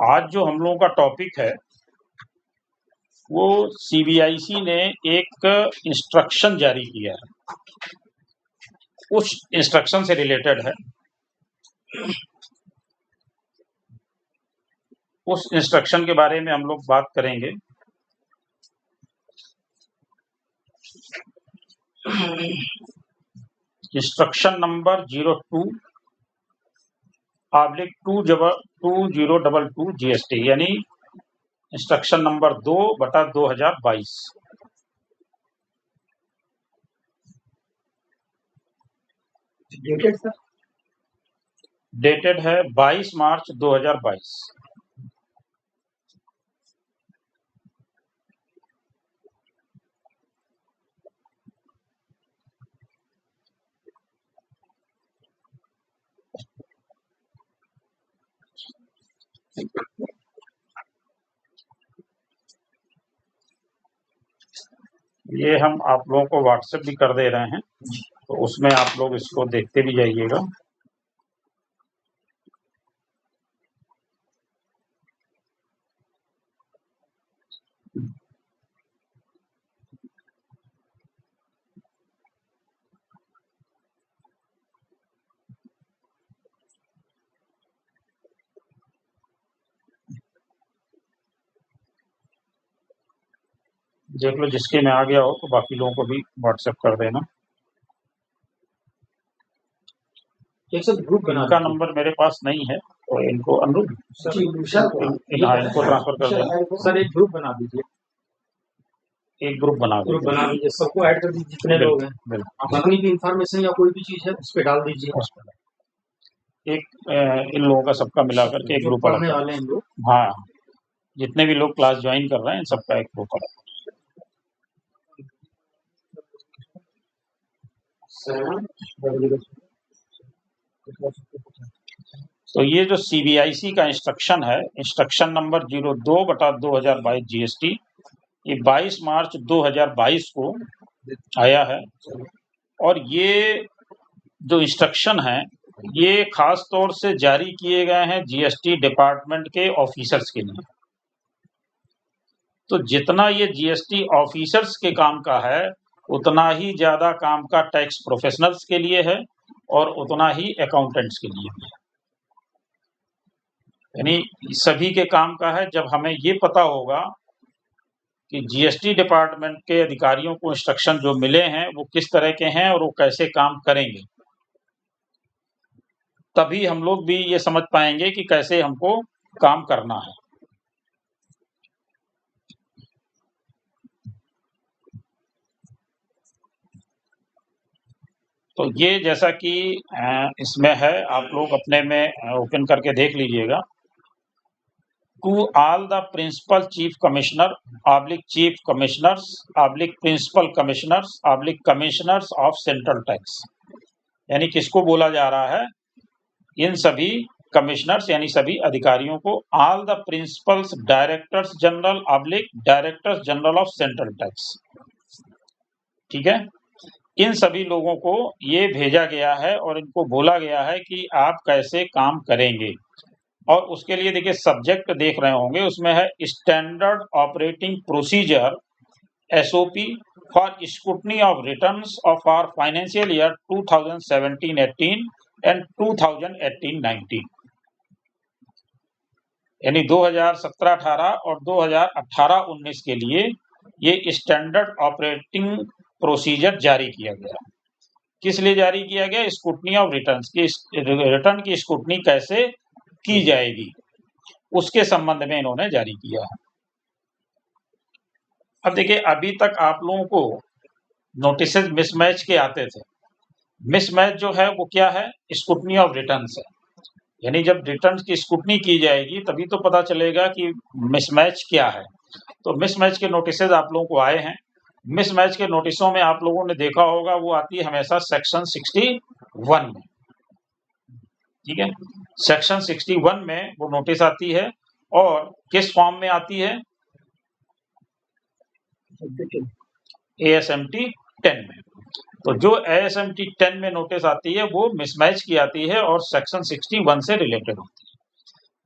आज जो हम लोगों का टॉपिक है वो सीबीआईसी ने एक इंस्ट्रक्शन जारी किया है, उस इंस्ट्रक्शन से रिलेटेड है। उस इंस्ट्रक्शन के बारे में हम लोग बात करेंगे। इंस्ट्रक्शन नंबर 02/2022 GST यानी इंस्ट्रक्शन नंबर 2/2022। डेटेड है 22 मार्च 2022। ये हम आप लोगों को व्हाट्सएप भी कर दे रहे हैं, तो उसमें आप लोग इसको देखते भी जाइएगा। देख लो, जिसके में आ गया हो तो बाकी लोगों को भी व्हाट्सएप कर देना। ग्रुप इनका नंबर मेरे पास नहीं है तो इनको अनुरूप इनको ट्रांसफर कर देना। सर एक ग्रुप बना दीजिए, एक ग्रुप बना दीजिए, सबको ऐड कर दीजिए जितने लोग हैं। अपनी भी इंफॉर्मेशन या कोई भी चीज है उस पर डाल दीजिए। एक इन लोगों का सबका मिला करके एक ग्रुप पढ़ने वाले हैं लोग। हाँ, जितने भी लोग क्लास ज्वाइन कर रहे हैं इन सबका एक ग्रुप अलग। तो ये जो सीबीआईसी का इंस्ट्रक्शन है, इंस्ट्रक्शन नंबर 02/2022 GST, ये 22 मार्च 2022 को आया है। और ये जो इंस्ट्रक्शन है ये खास तौर से जारी किए गए हैं जीएसटी डिपार्टमेंट के ऑफिसर्स के लिए। तो जितना ये जीएसटी ऑफिसर्स के काम का है उतना ही ज्यादा काम का टैक्स प्रोफेशनल्स के लिए है और उतना ही अकाउंटेंट्स के लिए भी है। यानी सभी के काम का है। जब हमें ये पता होगा कि जीएसटी डिपार्टमेंट के अधिकारियों को इंस्ट्रक्शन जो मिले हैं वो किस तरह के हैं और वो कैसे काम करेंगे, तभी हम लोग भी ये समझ पाएंगे कि कैसे हमको काम करना है। तो ये जैसा कि इसमें है, आप लोग अपने में ओपन करके देख लीजिएगा। To all the principal chief commissioner oblique chief commissioners oblique principal commissioners oblique commissioners of central tax, यानी किसको बोला जा रहा है? इन सभी कमिश्नर्स यानी सभी अधिकारियों को। All the principles directors general oblique directors general of central tax, ठीक है। इन सभी लोगों को ये भेजा गया है और इनको बोला गया है कि आप कैसे काम करेंगे। और उसके लिए देखिए सब्जेक्ट देख रहे होंगे, उसमें है standard operating procedure SOP for scrutiny of returns of our financial year 2017-18 and 2018-19, यानी 2017-18 और 2018-19 के लिए ये स्टैंडर्ड ऑपरेटिंग प्रोसीजर जारी किया गया। किस लिए जारी किया गया? स्क्रूटनी ऑफ रिटर्न्स की, रिटर्न की स्क्रूटनी कैसे की जाएगी उसके संबंध में इन्होंने जारी किया है। अब देखिए, अभी तक आप लोगों को नोटिस मिसमैच के आते थे। मिसमैच जो है वो क्या है? स्क्रूटनी ऑफ रिटर्न्स है। यानी जब रिटर्न की स्क्रूटनी की जाएगी तभी तो पता चलेगा कि मिसमैच क्या है। तो मिसमैच के नोटिस आप लोगों को आए हैं। मिसमैच के नोटिसों में आप लोगों ने देखा होगा वो आती है हमेशा सेक्शन 61 में, ठीक है। सेक्शन 61 में वो नोटिस आती है और किस फॉर्म में आती है? ASMT 10 में। तो जो ASMT 10 में नोटिस आती है वो मिसमैच की आती है और सेक्शन 61 से रिलेटेड होती है।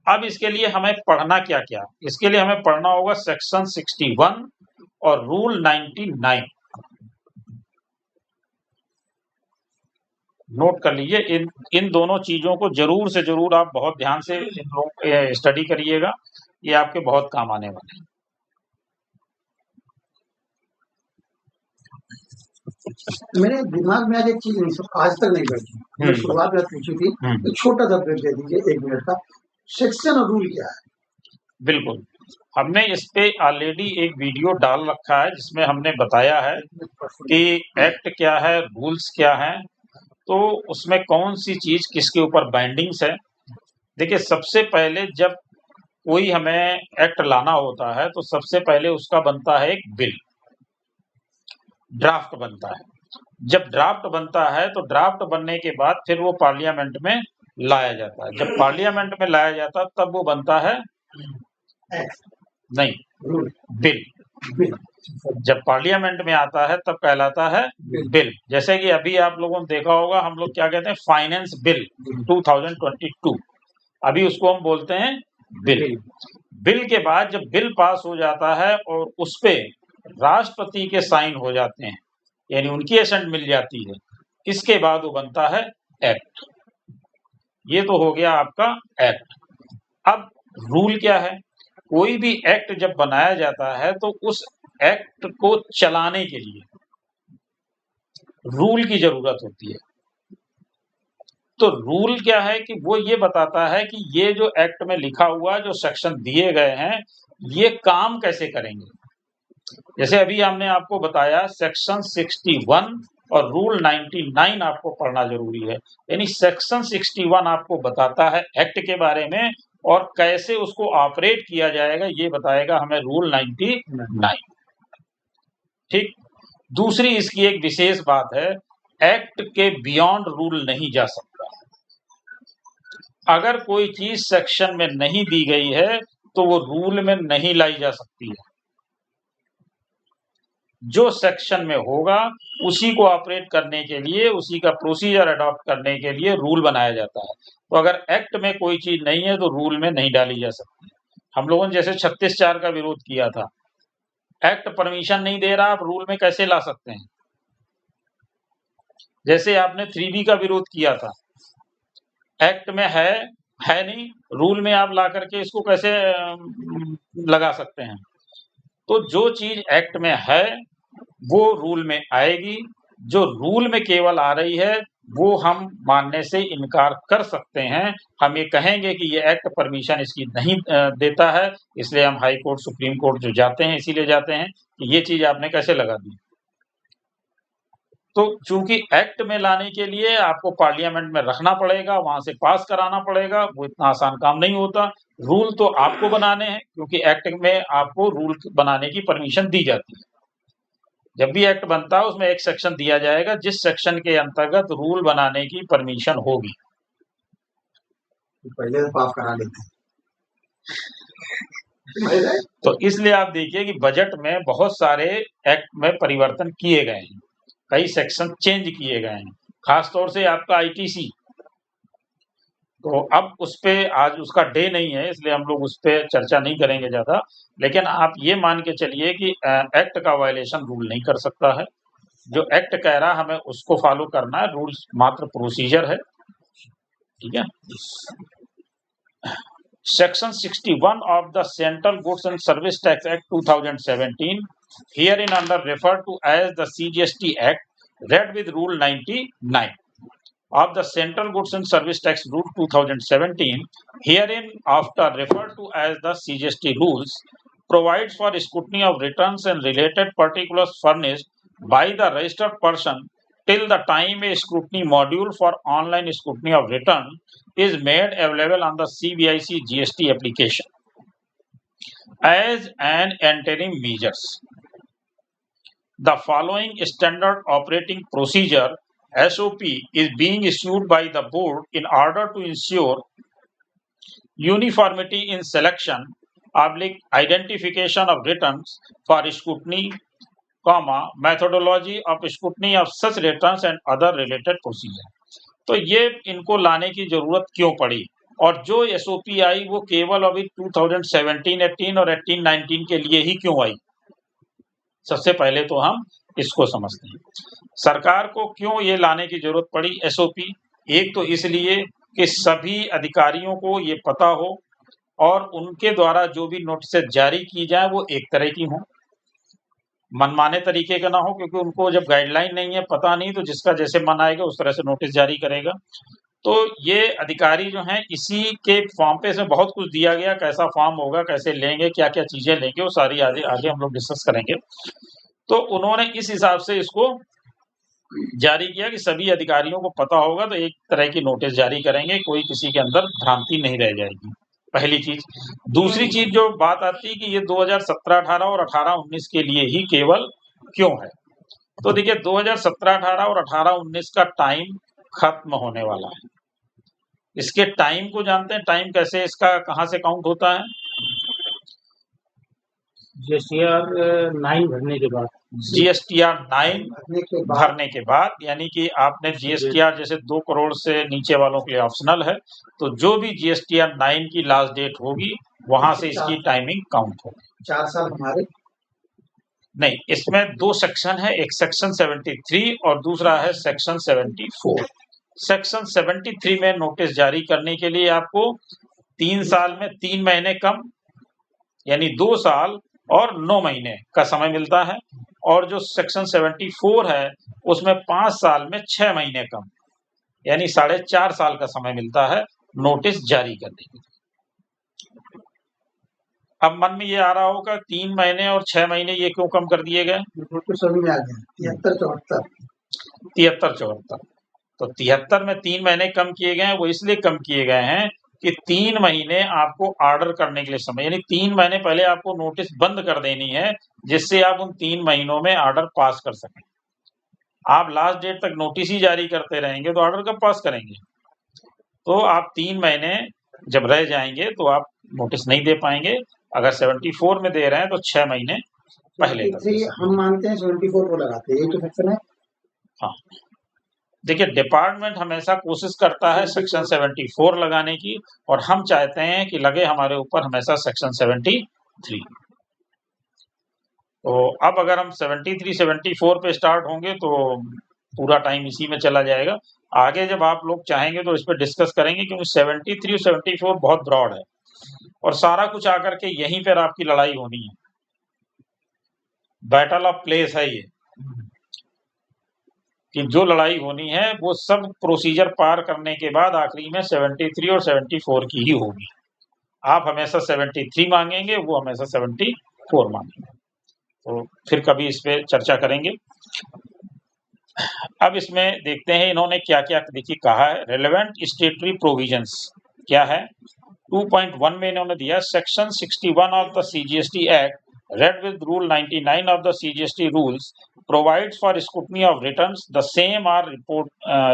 अब इसके लिए हमें पढ़ना क्या क्या, इसके लिए हमें पढ़ना होगा सेक्शन 61 और रूल 99। नोट कर लीजिए, इन दोनों चीजों को जरूर से जरूर आप बहुत ध्यान से स्टडी करिएगा, ये आपके बहुत काम आने वाले हैं। मेरे दिमाग में आज एक चीज आज तक नहीं बैठी, मैं शुरुआत में पूछी थी, तो छोटा सा ब्रेक दे दीजिए 1 मिनट का। सेक्शन और रूल क्या है? बिल्कुल, हमने इस पे ऑलरेडी एक वीडियो डाल रखा है जिसमें हमने बताया है कि एक्ट क्या है, रूल्स क्या हैं, तो उसमें कौन सी चीज किसके ऊपर बाइंडिंग्स है। देखिए, सबसे पहले जब कोई हमें एक्ट लाना होता है तो सबसे पहले उसका बनता है एक बिल, ड्राफ्ट बनता है। जब ड्राफ्ट बनता है तो ड्राफ्ट बनने के बाद फिर वो पार्लियामेंट में लाया जाता है। जब पार्लियामेंट में लाया जाता है तब वो बनता है नहीं बिल। जब पार्लियामेंट में आता है तब कहलाता है बिल। जैसे कि अभी आप लोगों ने देखा होगा, हम लोग क्या कहते हैं, फाइनेंस बिल 2022, अभी उसको हम बोलते हैं बिल। बिल के बाद जब बिल पास हो जाता है और उस पे राष्ट्रपति के साइन हो जाते हैं, यानी उनकी एसेंट मिल जाती है, इसके बाद वो बनता है एक्ट। ये तो हो गया आपका एक्ट। अब रूल क्या है? कोई भी एक्ट जब बनाया जाता है तो उस एक्ट को चलाने के लिए रूल की जरूरत होती है। तो रूल क्या है कि वो ये बताता है कि ये जो एक्ट में लिखा हुआ, जो सेक्शन दिए गए हैं, ये काम कैसे करेंगे। जैसे अभी हमने आपको बताया सेक्शन 61 और रूल 99 आपको पढ़ना जरूरी है। यानी सेक्शन 61 आपको बताता है एक्ट के बारे में और कैसे उसको ऑपरेट किया जाएगा, ये बताएगा हमें रूल 99। ठीक। दूसरी इसकी एक विशेष बात है, एक्ट के बियॉन्ड रूल नहीं जा सकता। अगर कोई चीज सेक्शन में नहीं दी गई है तो वो रूल में नहीं लाई जा सकती है। जो सेक्शन में होगा उसी को ऑपरेट करने के लिए, उसी का प्रोसीजर अडॉप्ट करने के लिए रूल बनाया जाता है। तो अगर एक्ट में कोई चीज नहीं है तो रूल में नहीं डाली जा सकती। हम लोगों ने जैसे 36(4) का विरोध किया था, एक्ट परमिशन नहीं दे रहा, आप रूल में कैसे ला सकते हैं। जैसे आपने 3B का विरोध किया था, एक्ट में है नहीं, रूल में आप ला करके इसको कैसे लगा सकते हैं। तो जो चीज एक्ट में है वो रूल में आएगी, जो रूल में केवल आ रही है वो हम मानने से इनकार कर सकते हैं। हम ये कहेंगे कि ये एक्ट परमिशन इसकी नहीं देता है, इसलिए हम हाई कोर्ट, सुप्रीम कोर्ट जो जाते हैं इसीलिए जाते हैं कि ये चीज आपने कैसे लगा दी। तो चूंकि एक्ट में लाने के लिए आपको पार्लियामेंट में रखना पड़ेगा, वहां से पास कराना पड़ेगा, वो इतना आसान काम नहीं होता। रूल तो आपको बनाने हैं, क्योंकि एक्ट में आपको रूल बनाने की परमिशन दी जाती है। जब भी एक्ट बनता है उसमें एक सेक्शन दिया जाएगा जिस सेक्शन के अंतर्गत रूल बनाने की परमिशन होगी। पहले तो पास करा लेते हैं। तो इसलिए आप देखिए कि बजट में बहुत सारे एक्ट में परिवर्तन किए गए हैं, कई सेक्शन चेंज किए गए हैं, खासतौर से आपका ITC। तो अब उस पे आज उसका डे नहीं है, इसलिए हम लोग उस पे चर्चा नहीं करेंगे ज्यादा। लेकिन आप ये मान के चलिए कि एक्ट का वायलेशन रूल नहीं कर सकता है। जो एक्ट कह रहा है हमें उसको फॉलो करना है, रूल्स मात्र प्रोसीजर है। ठीक है। Section 61 of the Central Goods and Service Tax Act 2017, herein under referred to as the CGST Act, read with Rule 99 of the Central Goods and Service Tax Rule 2017, herein after referred to as the CGST rules, provides for scrutiny of returns and related particulars furnished by the registered person till the time a scrutiny module for online scrutiny of return is made available on the CBIC GST application. As an interim measures, the following standard operating procedure SOP is being issued by the board in order to ensure uniformity in selection, identification of returns for scrutiny, methodology of scrutiny of such returns and other related procedure. तो ये इनको लाने की जरूरत क्यों पड़ी? और जो एसओपी आई वो केवल अभी 2017-18 और 18-19 के लिए ही क्यों आई? सबसे पहले तो हम इसको समझते हैं। सरकार को क्यों ये लाने की जरूरत पड़ी एसओपी? एक तो इसलिए कि सभी अधिकारियों को ये पता हो और उनके द्वारा जो भी नोटिस जारी की जाए वो एक तरह की हों, मनमाने तरीके का ना हो, क्योंकि उनको जब गाइडलाइन नहीं है, पता नहीं, तो जिसका जैसे मन आएगा उस तरह से नोटिस जारी करेगा। तो ये अधिकारी जो हैं इसी के फॉर्म पे इसमें बहुत कुछ दिया गया, कैसा फॉर्म होगा, कैसे लेंगे, क्या-क्या चीजें लेंगे, वो सारी आगे हम लोग डिस्कस करेंगे। तो उन्होंने इस हिसाब से इसको जारी किया कि सभी अधिकारियों को पता होगा, तो एक तरह की नोटिस जारी करेंगे, कोई किसी के अंदर भ्रांति नहीं रह जाएगी, पहली चीज। दूसरी चीज जो बात आती है कि ये 2017-18 और 18-19 के लिए ही केवल क्यों है? तो देखिए 2017-18 और 18-19 का टाइम खत्म होने वाला है। इसके टाइम को जानते हैं? टाइम कैसे इसका कहाँ से काउंट होता है? जीएसटीआर 9 भरने के बाद। जीएसटीआर 9 भरने के बाद, यानी कि आपने जीएसटीआर जैसे 2 करोड़ से नीचे वालों के लिए ऑप्शनल है, तो जो भी जीएसटीआर 9 की लास्ट डेट होगी वहां से इसकी टाइमिंग काउंट होगी। 4 साल हमारे नहीं, इसमें 2 सेक्शन है, एक सेक्शन 73 और दूसरा है सेक्शन 74। सेक्शन 73 में नोटिस जारी करने के लिए आपको 3 साल में 3 महीने कम, यानी 2 साल और 9 महीने का समय मिलता है, और जो सेक्शन 74 है उसमें 5 साल में 6 महीने कम, यानी 4.5 साल का समय मिलता है नोटिस जारी करने के लिए। अब मन में ये आ रहा होगा 3 महीने और 6 महीने ये क्यों कम कर दिए गए? समझ में आ गया। 73-74। तो 73 में 3 महीने कम किए गए हैं, वो इसलिए कम किए गए हैं कि 3 महीने आपको ऑर्डर करने के लिए समय, यानी 3 महीने पहले आपको नोटिस बंद कर देनी है, जिससे आप उन 3 महीनों में ऑर्डर पास कर सकें। आप लास्ट डेट तक नोटिस ही जारी करते रहेंगे तो ऑर्डर कब पास करेंगे? तो आप 3 महीने जब रह जाएंगे तो आप नोटिस नहीं दे पाएंगे। अगर 74 में दे रहे हैं तो 6 महीने पहले हम मानते हैं 74 को लगाते हैं, ये तो सेक्शन है। हाँ, देखिए डिपार्टमेंट हमेशा कोशिश करता है सेक्शन 74 लगाने की, और हम चाहते हैं कि लगे हमारे ऊपर हमेशा सेक्शन 73। तो अब अगर हम 73-74 पे स्टार्ट होंगे तो पूरा टाइम इसी में चला जाएगा। आगे जब आप लोग चाहेंगे तो इस पर डिस्कस करेंगे, क्योंकि 73 और 74 बहुत ब्रॉड है और सारा कुछ आकर के यहीं पर आपकी लड़ाई होनी है। बैटल ऑफ प्लेस है ये, कि जो लड़ाई होनी है वो सब प्रोसीजर पार करने के बाद आखिरी में 73 और 74 की ही होगी। आप हमेशा 73 मांगेंगे, वो हमेशा 74 मांगेंगे। तो फिर कभी इस पे चर्चा करेंगे। अब इसमें देखते हैं इन्होंने क्या क्या देखिए कहा है। रेलेवेंट स्टेटरी प्रोविजंस क्या है? 2.1 में इन्होंने दिया section 61 of the CGST act read with rule 99 of the CGST rules provides for scrutiny of returns. The same are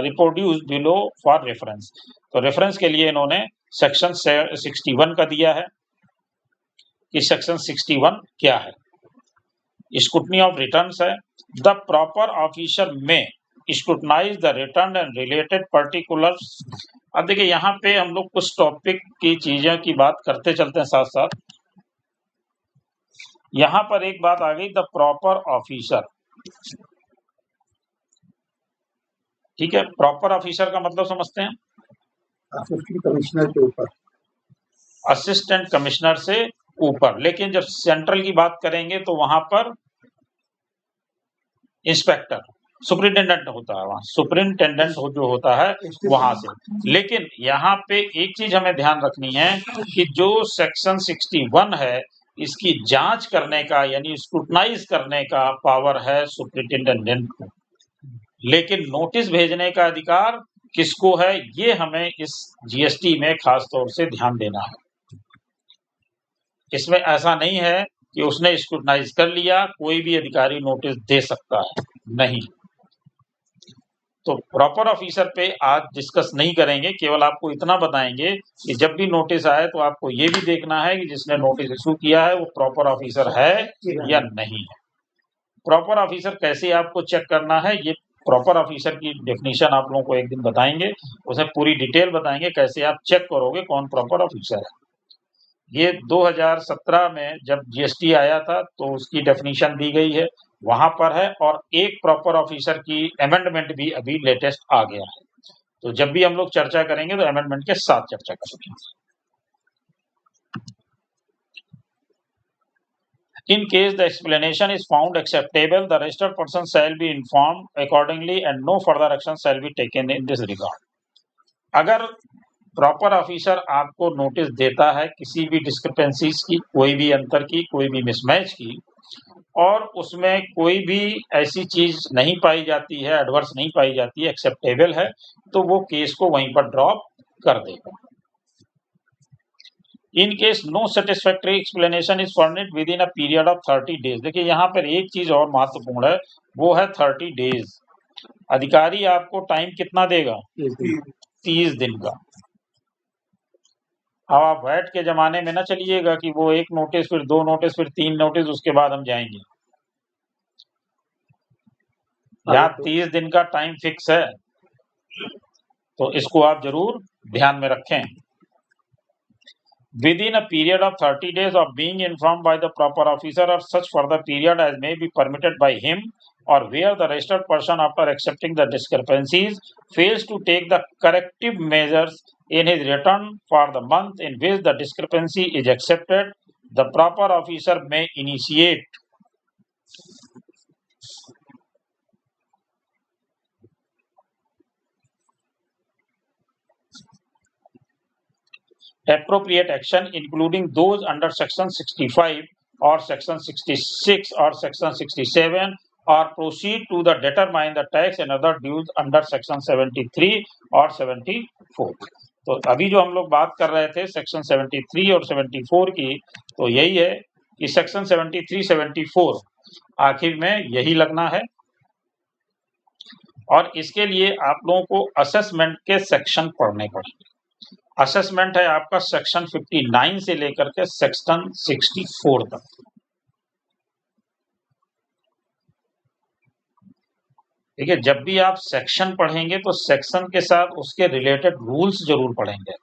reproduced below for reference. तो रेफरेंस के लिए इन्होंने सेक्शन 61 का दिया है कि सेक्शन 61 क्या है। स्क्रूटनी ऑफ रिटर्न्स है। द प्रॉपर ऑफिसर में scrutinise the return and related particulars. अब देखिए यहाँ पे हम लोग कुछ टॉपिक की चीजों की बात करते चलते हैं साथ साथ। यहां पर एक बात आ गई, द प्रॉपर ऑफिसर। ठीक है, प्रॉपर ऑफिसर का मतलब समझते हैं? असिस्टेंट कमिश्नर के ऊपर, असिस्टेंट कमिश्नर से ऊपर। लेकिन जब सेंट्रल की बात करेंगे तो वहां पर इंस्पेक्टर, सुपरिटेंडेंट होता है, वहां सुपरिटेंडेंट जो होता है वहां से। लेकिन यहाँ पे एक चीज हमें ध्यान रखनी है कि जो सेक्शन 61 है इसकी जांच करने का यानी स्क्रूटनाइज करने का पावर है सुपरिटेंडेंट को, लेकिन नोटिस भेजने का अधिकार किसको है, ये हमें इस जीएसटी में खास तौर से ध्यान देना है। इसमें ऐसा नहीं है कि उसने स्क्रूटनाइज कर लिया, कोई भी अधिकारी नोटिस दे सकता है, नहीं। तो प्रॉपर ऑफिसर पे आज डिस्कस नहीं करेंगे, केवल आपको इतना बताएंगे कि जब भी नोटिस आए तो आपको ये भी देखना है कि जिसने नोटिस इशू किया है वो प्रॉपर ऑफिसर है या नहीं है। प्रॉपर ऑफिसर कैसे आपको चेक करना है, ये प्रॉपर ऑफिसर की डेफिनेशन आप लोगों को एक दिन बताएंगे, उसमें पूरी डिटेल बताएंगे कैसे आप चेक करोगे कौन प्रॉपर ऑफिसर है। ये 2017 में जब जीएसटी आया था तो उसकी डेफिनेशन दी गई है, वहां पर है, और एक प्रॉपर ऑफिसर की अमेंडमेंट भी अभी लेटेस्ट आ गया है। तो जब भी हम लोग चर्चा करेंगे तो अमेंडमेंट के साथ चर्चा करेंगे। In case the explanation is found acceptable, the registered person shall be informed accordingly and no further action shall be taken in this regard. अगर प्रॉपर ऑफिसर आपको नोटिस देता है किसी भी डिस्क्रिपेंसीज की, कोई भी अंतर की, कोई भी मिसमैच की, और उसमें कोई भी ऐसी चीज नहीं पाई जाती है, एडवर्स नहीं पाई जाती है, एक्सेप्टेबल है, तो वो केस को वहीं पर ड्रॉप कर देगा। In case no satisfactory explanation is furnished within a period of 30 days. देखिए यहाँ पर एक चीज और महत्वपूर्ण है, वो है 30 डेज। अधिकारी आपको टाइम कितना देगा? 30 दिन का। अब आप वैट के जमाने में ना चलिएगा कि वो एक नोटिस, फिर 2 नोटिस, फिर 3 नोटिस, उसके बाद हम जाएंगे। यहाँ 30 दिन का टाइम फिक्स है, तो इसको आप जरूर ध्यान में रखें। Within a period of 30 days of being informed by the proper officer or such further period as may be permitted by him, or where the registered person after accepting the discrepancies fails to take the corrective measures in his return for the month in which the discrepancy is accepted, the proper officer may initiate appropriate action, including those under section 65 or section 66 or section 67, or proceed to the determine the tax and other dues under section 73 or 74। तो अभी जो हम लोग बात कर रहे थे section 73 और 74 की, तो यही है कि सेक्शन 73, 74 आखिर में यही लगना है, और इसके लिए आप लोगों को असेसमेंट के सेक्शन पढ़ने पड़ेंगे। असेसमेंट है आपका सेक्शन 59 से लेकर के सेक्शन 64 तक। देखिए, जब भी आप सेक्शन पढ़ेंगे तो सेक्शन के साथ उसके रिलेटेड रूल्स जरूर पढ़ेंगे।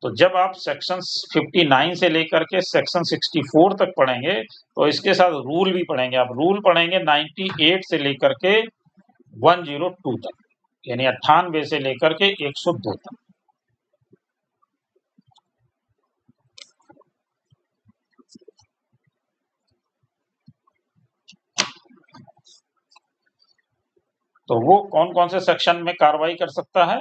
तो जब आप सेक्शन 59 से लेकर के सेक्शन 64 तक पढ़ेंगे तो इसके साथ रूल भी पढ़ेंगे। आप रूल पढ़ेंगे 98 से लेकर के 102 तक, यानी 98 से लेकर के 102 तक। तो वो कौन कौन से सेक्शन में कार्रवाई कर सकता है?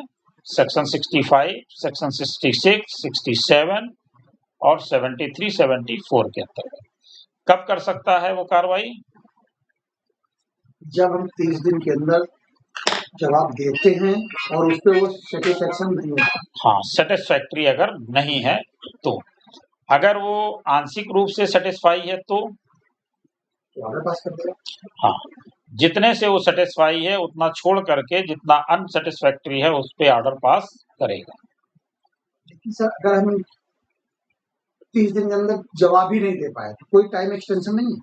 सेक्शन 65, सेक्शन 66, 67 और 73, 74 के अंतर्गत। कब कर सकता है वो कार्रवाई? जब हम 30 दिन के अंदर जवाब देते हैं और उस पर वो सेटिस्फैक्शन नहीं है। हाँ, सेटिस्फैक्ट्री अगर नहीं है तो। अगर वो आंशिक रूप से सेटिस्फाई है तो ऑर्डर पास कर देगा। हाँ, जितने से वो सेटिस्फाई है उतना छोड़ करके जितना अनसेटिस्फैक्ट्री है उस पे ऑर्डर पास करेगा। लेकिन सर अगर हम 30 दिन के अंदर जवाब ही नहीं दे पाए तो कोई टाइम एक्सटेंशन नहीं है?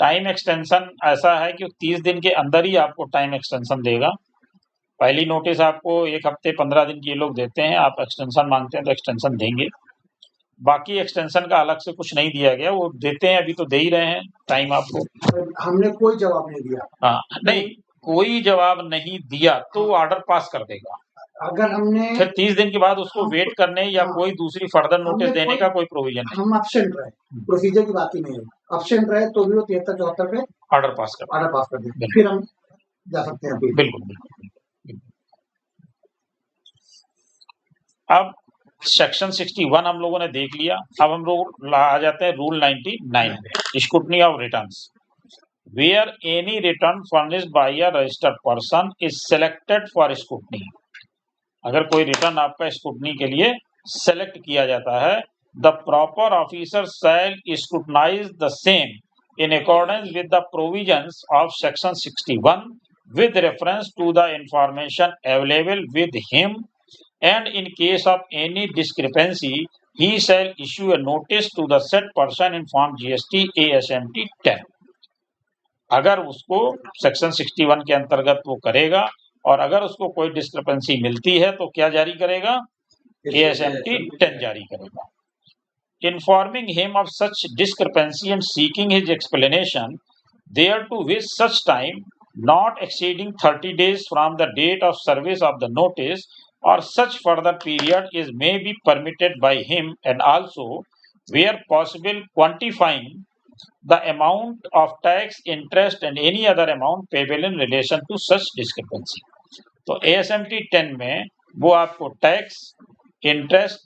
टाइम एक्सटेंशन ऐसा है कि 30 दिन के अंदर ही आपको टाइम एक्सटेंशन देगा। पहली नोटिस आपको 1 हफ्ते 15 दिन की लोग देते हैं, आप एक्सटेंशन मांगते हैं तो एक्सटेंशन देंगे। बाकी एक्सटेंशन का अलग से कुछ नहीं दिया गया, वो देते हैं, अभी तो दे ही रहे हैं टाइम आपको। हमने कोई जवाब नहीं दिया। हाँ, नहीं, कोई जवाब नहीं दिया तो ऑर्डर पास कर देगा। अगर हमने फिर 30 दिन के बाद उसको वेट करने या कोई दूसरी फर्दर नोटिस देने का कोई प्रोविजन नहीं। हम एब्सेंट रहे, प्रोसीजर की बात ही नहीं है, एब्सेंट रहे तो भी वो 73-74 पे ऑर्डर पास कर दें, फिर हम जा सकते हैं। बिल्कुल। अब सेक्शन 61 हम लोगों ने देख लिया। अब हम लोग आ जाते हैं रूल 99 में, scrutiny of returns. Where any return furnished by a registered person is selected for scrutiny. अगर कोई रिटर्न आपका स्क्रूटनी के लिए सेलेक्ट किया जाता है, the proper officer shall scrutinize the same in accordance with the provisions of section 61 with reference to the information available with him, and in case of any discrepancy he shall issue a notice to the said person in form GST ASMT 10। अगर उसको section 61 के अंतर्गत वो करेगा और अगर उसको कोई डिस्क्रिपेंसी मिलती है तो क्या जारी करेगा? ASMT 10 जारी करेगा। Informing him of such discrepancy and seeking his explanation thereto with such time not exceeding 30 days from the date of service of the notice or such further period is may be permitted by him, and also where possible quantifying the amount of tax, interest and any other amount payable in relation to such discrepancy। तो ASMT 10 में वो आपको tax, interest,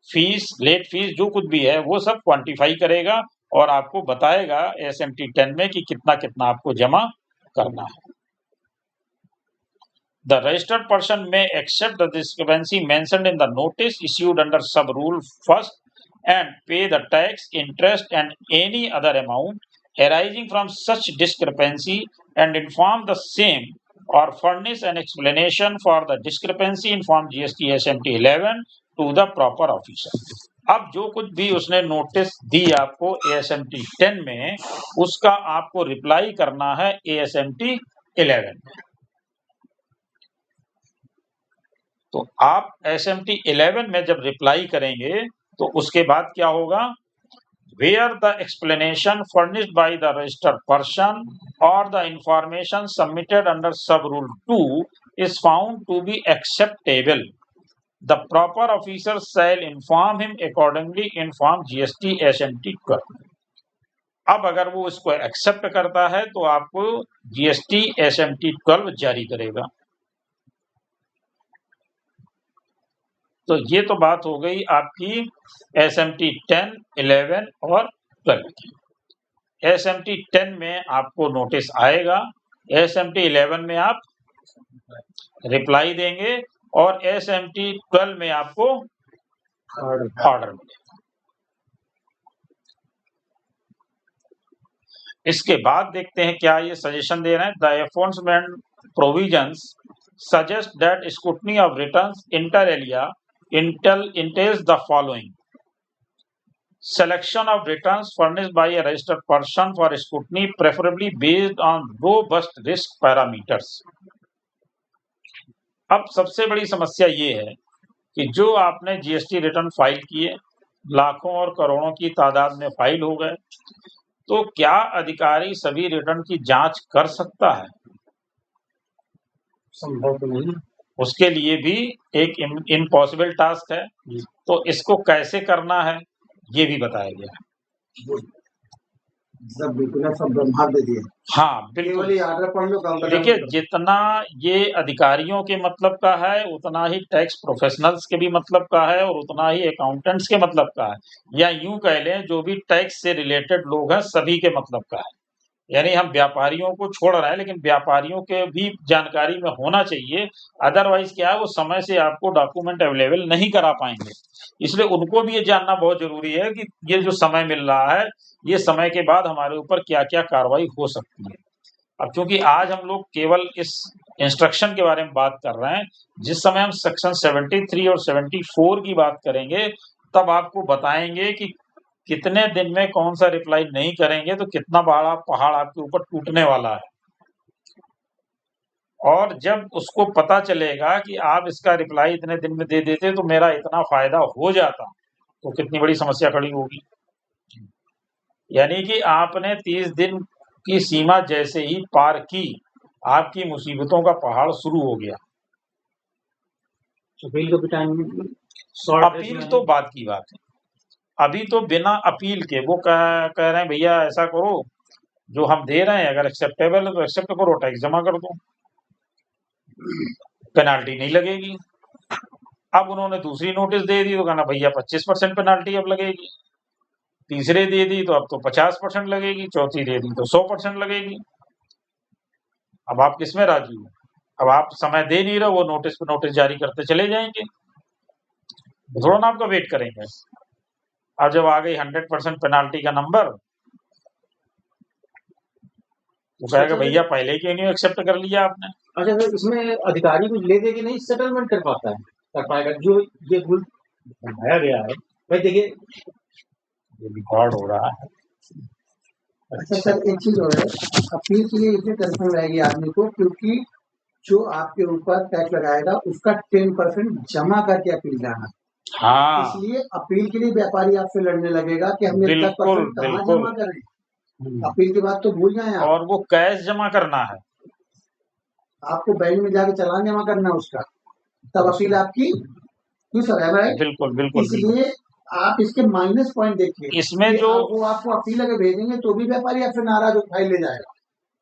fees, late fees जो कुछ भी है वो सब क्वांटिफाई करेगा और आपको बताएगा ASMT 10 में कि कितना कितना आपको जमा करना है। The registered person may accept the discrepancy mentioned in the notice issued under sub rule first and pay the tax, interest and any other amount arising from such discrepancy and inform the same or furnish an explanation for the discrepancy in form GST ASMT 11 to the proper officer। अब जो कुछ भी उसने notice दी आपको ASMT 10 में उसका आपको reply करना है ASMT 11 में। तो आप ASMT 11 में जब रिप्लाई करेंगे तो उसके बाद क्या होगा? Where the explanation furnished by the registered person or the information submitted under sub rule 2 is found to be acceptable, the proper officer shall inform him accordingly in form GST ASMT 12। अब अगर वो इसको accept करता है तो आपको GST ASMT 12 जारी करेगा। तो ये तो बात हो गई आपकी ASMT 10, 11 और 12 की। ASMT 10 में आपको नोटिस आएगा, ASMT 11 में आप रिप्लाई देंगे और ASMT 12 में आपको ऑर्डर मिलेगा। इसके बाद देखते हैं क्या ये सजेशन दे रहे हैं। The enforcement provisions suggest that scrutiny of returns inter alia entails the following: selection of returns furnished by a registered person for scrutiny, preferably based on robust risk parameters। अब सबसे बड़ी समस्या ये है कि जो आपने GST रिटर्न फाइल किए, लाखों और करोड़ों की तादाद में फाइल हो गए, तो क्या अधिकारी सभी रिटर्न की जांच कर सकता है? संभव तो नहीं। उसके लिए भी एक इम्पॉसिबल टास्क है। तो इसको कैसे करना है ये भी बताया गया है। सब ब्रह्मांड दे दिए। हाँ बिल्कुल, आर्डर पढ़ लो काम। देखिए जितना ये अधिकारियों के मतलब का है उतना ही टैक्स प्रोफेशनल्स के भी मतलब का है और उतना ही अकाउंटेंट्स के मतलब का है, या यूं कह लें जो भी टैक्स से रिलेटेड लोग हैं सभी के मतलब का है। यानी हम व्यापारियों को छोड़ रहे हैं लेकिन व्यापारियों के भी जानकारी में होना चाहिए, अदरवाइज क्या है वो समय से आपको डॉक्यूमेंट अवेलेबल नहीं करा पाएंगे। इसलिए उनको भी ये जानना बहुत जरूरी है कि ये जो समय मिल रहा है ये समय के बाद हमारे ऊपर क्या क्या कार्रवाई हो सकती है। अब क्योंकि आज हम लोग केवल इस इंस्ट्रक्शन के बारे में बात कर रहे हैं, जिस समय हम सेक्शन 73 और 74 की बात करेंगे तब आपको बताएंगे कि कितने दिन में कौन सा रिप्लाई नहीं करेंगे तो कितना बड़ा पहाड़ आपके ऊपर टूटने वाला है। और जब उसको पता चलेगा कि आप इसका रिप्लाई इतने दिन में दे देते तो मेरा इतना फायदा हो जाता, तो कितनी बड़ी समस्या खड़ी होगी। यानी कि आपने 30 दिन की सीमा जैसे ही पार की आपकी मुसीबतों का पहाड़ शुरू हो गया। अपील का भी टाइम, अपील तो बात की बात है, अभी तो बिना अपील के वो कह रहे हैं भैया ऐसा करो जो हम दे रहे हैं अगर एक्सेप्टेबल है तो एक्सेप्ट करो, टैक्स जमा कर दो, पेनाल्टी नहीं लगेगी। अब उन्होंने दूसरी नोटिस दे दी तो कहना भैया 25% पेनाल्टी अब लगेगी, तीसरे दे दी तो अब तो 50% लगेगी, चौथी दे दी तो 100% लगेगी। अब आप किसमें राजी हो? अब आप समय दे नहीं रहे, वो नोटिस पे नोटिस जारी करते चले जाएंगे, थोड़ा ना आपका वेट करेंगे। अब जब आ गई 100% पेनाल्टी का नंबर तो कहेगा भैया पहले क्यों नहीं एक्सेप्ट कर लिया आपने। अच्छा तो इसमें अधिकारी कुछ ले दे के नहीं सेटलमेंट कर पाता है, कर पाएगा? जो ये रूल बनाया गया है भाई, देखिए ये रिकॉर्ड हो रहा है, अच्छा सर, एक चीज और है, अपील के लिए इसलिए टेंशन रहेगी आदमी को, क्योंकि जो आपके ऊपर टैक्स लगाएगा उसका 10% जमा करके अपील जाना, हाँ इसलिए अपील के लिए व्यापारी आपसे लड़ने लगेगा कि हमने 10% बिल्कुल कहाँ बिल्कुल। जमा करें। अपील के बाद तो भूल जाए आप, और वो कैश जमा करना है। आपको बैंक में जाके चालान जमा करना है उसका, तब अपील आपकी क्यों सर, है भाई? बिल्कुल बिल्कुल बिल्कुल। इसलिए आप इसके माइनस पॉइंट देखिए इसमें कि जो वो आपको अपील अगर भेजेंगे तो भी व्यापारी आपसे नाराज हो फाइल ले जाएगा।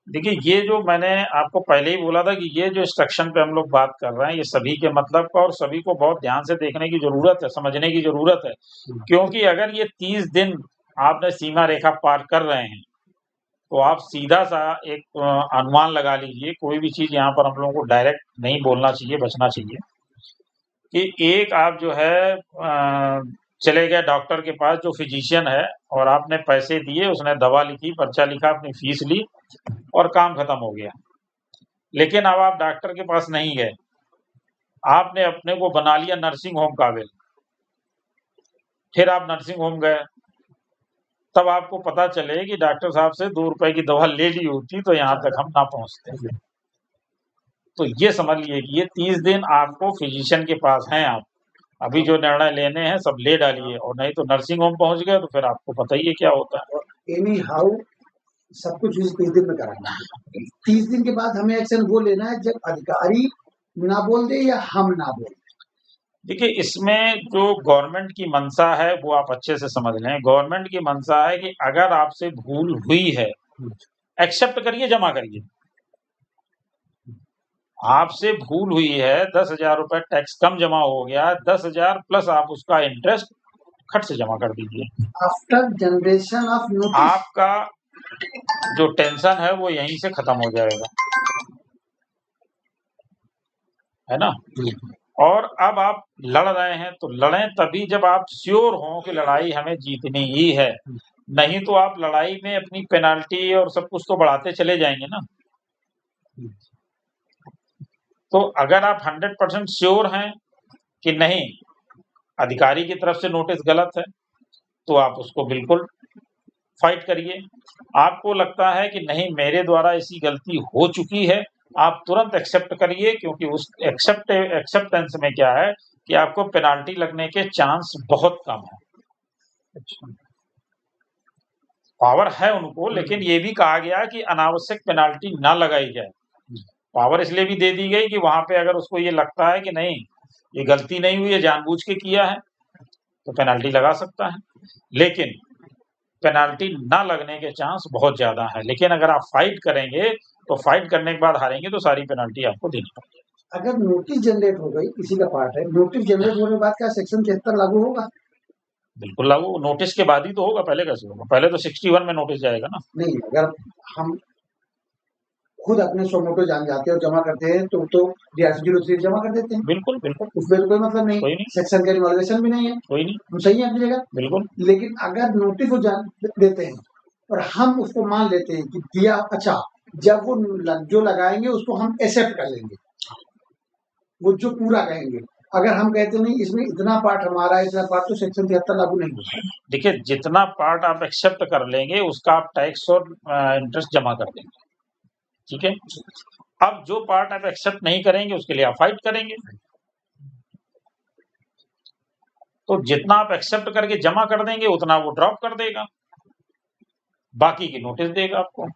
देखिए, ये जो मैंने आपको पहले ही बोला था कि ये जो इंस्ट्रक्शन पे हम लोग बात कर रहे हैं, ये सभी के मतलब का और सभी को बहुत ध्यान से देखने की ज़रूरत है, समझने की ज़रूरत है। क्योंकि अगर ये 30 दिन आपने सीमा रेखा पार कर रहे हैं, तो आप सीधा-सा एक अनुमान लगा लीजिए, कोई भी चीज़ यहाँ पर हम लोगों को डायरेक्ट नहीं बोलना चाहिए, बचना चाहिए, कि एक आप जो है चले गए डॉक्टर के पास जो फिजिशियन है और आपने पैसे दिए, उसने दवा लिखी, पर्चा लिखा, अपनी फीस ली और काम खत्म हो गया। लेकिन अब आप डॉक्टर के पास नहीं गए, आपने अपने को बना लिया नर्सिंग होम काबिल। फिर आप नर्सिंग होम गए, तब आपको पता चले कि डॉक्टर साहब से 2 रुपए की दवा ले ली होती तो यहाँ तक हम ना पहुँचते। तो ये समझ लिए कि ये 30 दिन आपको फिजिशियन के पास हैं आप। अभी जो निर्णय लेने हैं सब ले डालिए, और नहीं तो नर्सिंग होम पहुँच गए तो फिर आपको पता ही है क्या होता है। एनी हाउ सब कुछ 30 दिन में कराना है। 30 दिन के बाद हमें एक्शन वो लेना है जब अधिकारी ना बोल दे या हम ना बोल दें। देखिए, इसमें जो गवर्नमेंट की मंशा है वो आप अच्छे से समझ लें। गवर्नमेंट की मंशा है कि अगर आपसे भूल हुई है, एक्सेप्ट करिए, जमा करिए। आपसे भूल हुई है, 10,000 रुपए टैक्स कम जमा हो गया, 10,000 प्लस आप उसका इंटरेस्ट खट से जमा कर दीजिए। आफ्टर जनरेशन ऑफ नोटिस आपका जो टेंशन है वो यहीं से खत्म हो जाएगा, है ना? और अब आप लड़ रहे हैं तो लड़ें तभी जब आप श्योर हों कि लड़ाई हमें जीतनी ही है। नहीं तो आप लड़ाई में अपनी पेनाल्टी और सब कुछ तो बढ़ाते चले जाएंगे ना। तो अगर आप 100% श्योर हैं कि नहीं, अधिकारी की तरफ से नोटिस गलत है, तो आप उसको बिल्कुल फाइट करिए। आपको लगता है कि नहीं, मेरे द्वारा ऐसी गलती हो चुकी है, आप तुरंत एक्सेप्ट करिए, क्योंकि उस एक्सेप्टेंस में क्या है कि आपको पेनाल्टी लगने के चांस बहुत कम है। अच्छा, पावर है उनको, लेकिन ये भी कहा गया कि अनावश्यक पेनाल्टी ना लगाई जाए। पावर इसलिए भी दे दी गई कि वहां पे अगर उसको ये लगता है कि नहीं, ये गलती नहीं हुई है, जानबूझ के किया है, तो पेनाल्टी लगा सकता है। लेकिन पेनाल्टी ना लगने के चांस बहुत ज्यादा है। लेकिन अगर आप फाइट करेंगे तो फाइट करने के बाद हारेंगे तो सारी पेनाल्टी आपको देनी पड़ेगी। अगर नोटिस जनरेट हो गई, इसी का पार्ट है, नोटिस जनरेट होने के बाद क्या सेक्शन 73 लागू होगा? बिल्कुल लागू, नोटिस के बाद ही तो होगा, पहले कैसे होगा? पहले तो 61 में नोटिस जाएगा ना। नहीं, अगर हम खुद अपने सोमोटो जान जाते हैं और जमा करते हैं तो DRC-03 जमा कर देते हैं, बिल्कुल बिल्कुल, उसमें तो कोई मतलब नहीं, कोई नहीं, सेक्शन का इन्वॉल्वेशन भी नहीं है, कोई नहीं, हम सही है अपनी जगह। बिल्कुल। लेकिन अगर नोटिस वो जान देते हैं और हम उसको मान लेते हैं कि दिया, अच्छा, जब वो जो लगाएंगे उसको हम एक्सेप्ट कर लेंगे, वो जो पूरा कहेंगे। अगर हम कहते नहीं इसमें इतना पार्ट हमारा है, इतना पार्ट, तो सेक्शन 73 लागू नहीं होगा। देखिए, जितना पार्ट आप एक्सेप्ट कर लेंगे उसका आप टैक्स और इंटरेस्ट जमा कर देंगे, ठीक है। अब जो पार्ट आप एक्सेप्ट नहीं करेंगे उसके लिए आप फाइट करेंगे। तो जितना आप एक्सेप्ट करके जमा कर देंगे उतना वो ड्रॉप कर देगा, बाकी की नोटिस देगा आपको।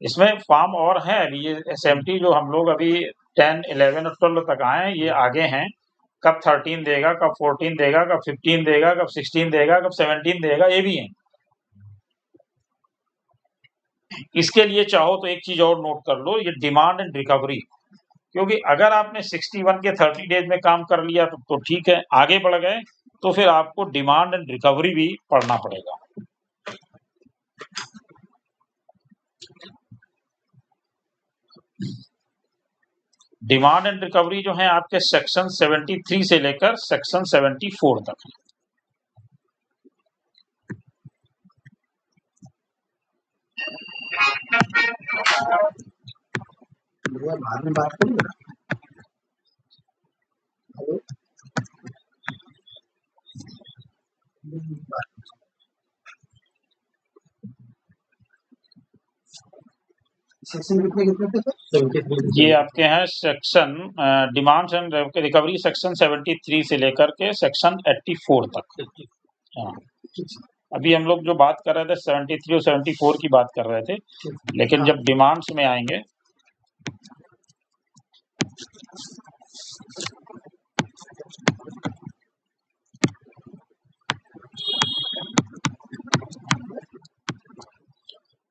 इसमें फॉर्म और हैं अभी, ये SMT जो हम लोग अभी 10, 11 और 12 तक आए हैं, ये आगे हैं। कब 13 देगा, कब 14 देगा, कब 15 देगा, कब 16 देगा, कब 17 देगा, ये भी है। इसके लिए चाहो तो एक चीज और नोट कर लो, ये डिमांड एंड रिकवरी। क्योंकि अगर आपने 61 के 30 डेज में काम कर लिया तो ठीक है, आगे बढ़ गए तो फिर आपको डिमांड एंड रिकवरी भी पढ़ना पड़ेगा। डिमांड एंड रिकवरी जो है आपके सेक्शन 73 से लेकर सेक्शन 74 तक है। बाद में बात करूंगा। हेलो, सेक्शन कितने कितने थे सर? 73 ये आपके हैं section demands and recovery section 73 से लेकर के सेक्शन 84 तक। हाँ, अभी हम लोग जो बात कर रहे थे 73 और 74 की बात कर रहे थे, लेकिन जब डिमांड्स में आएंगे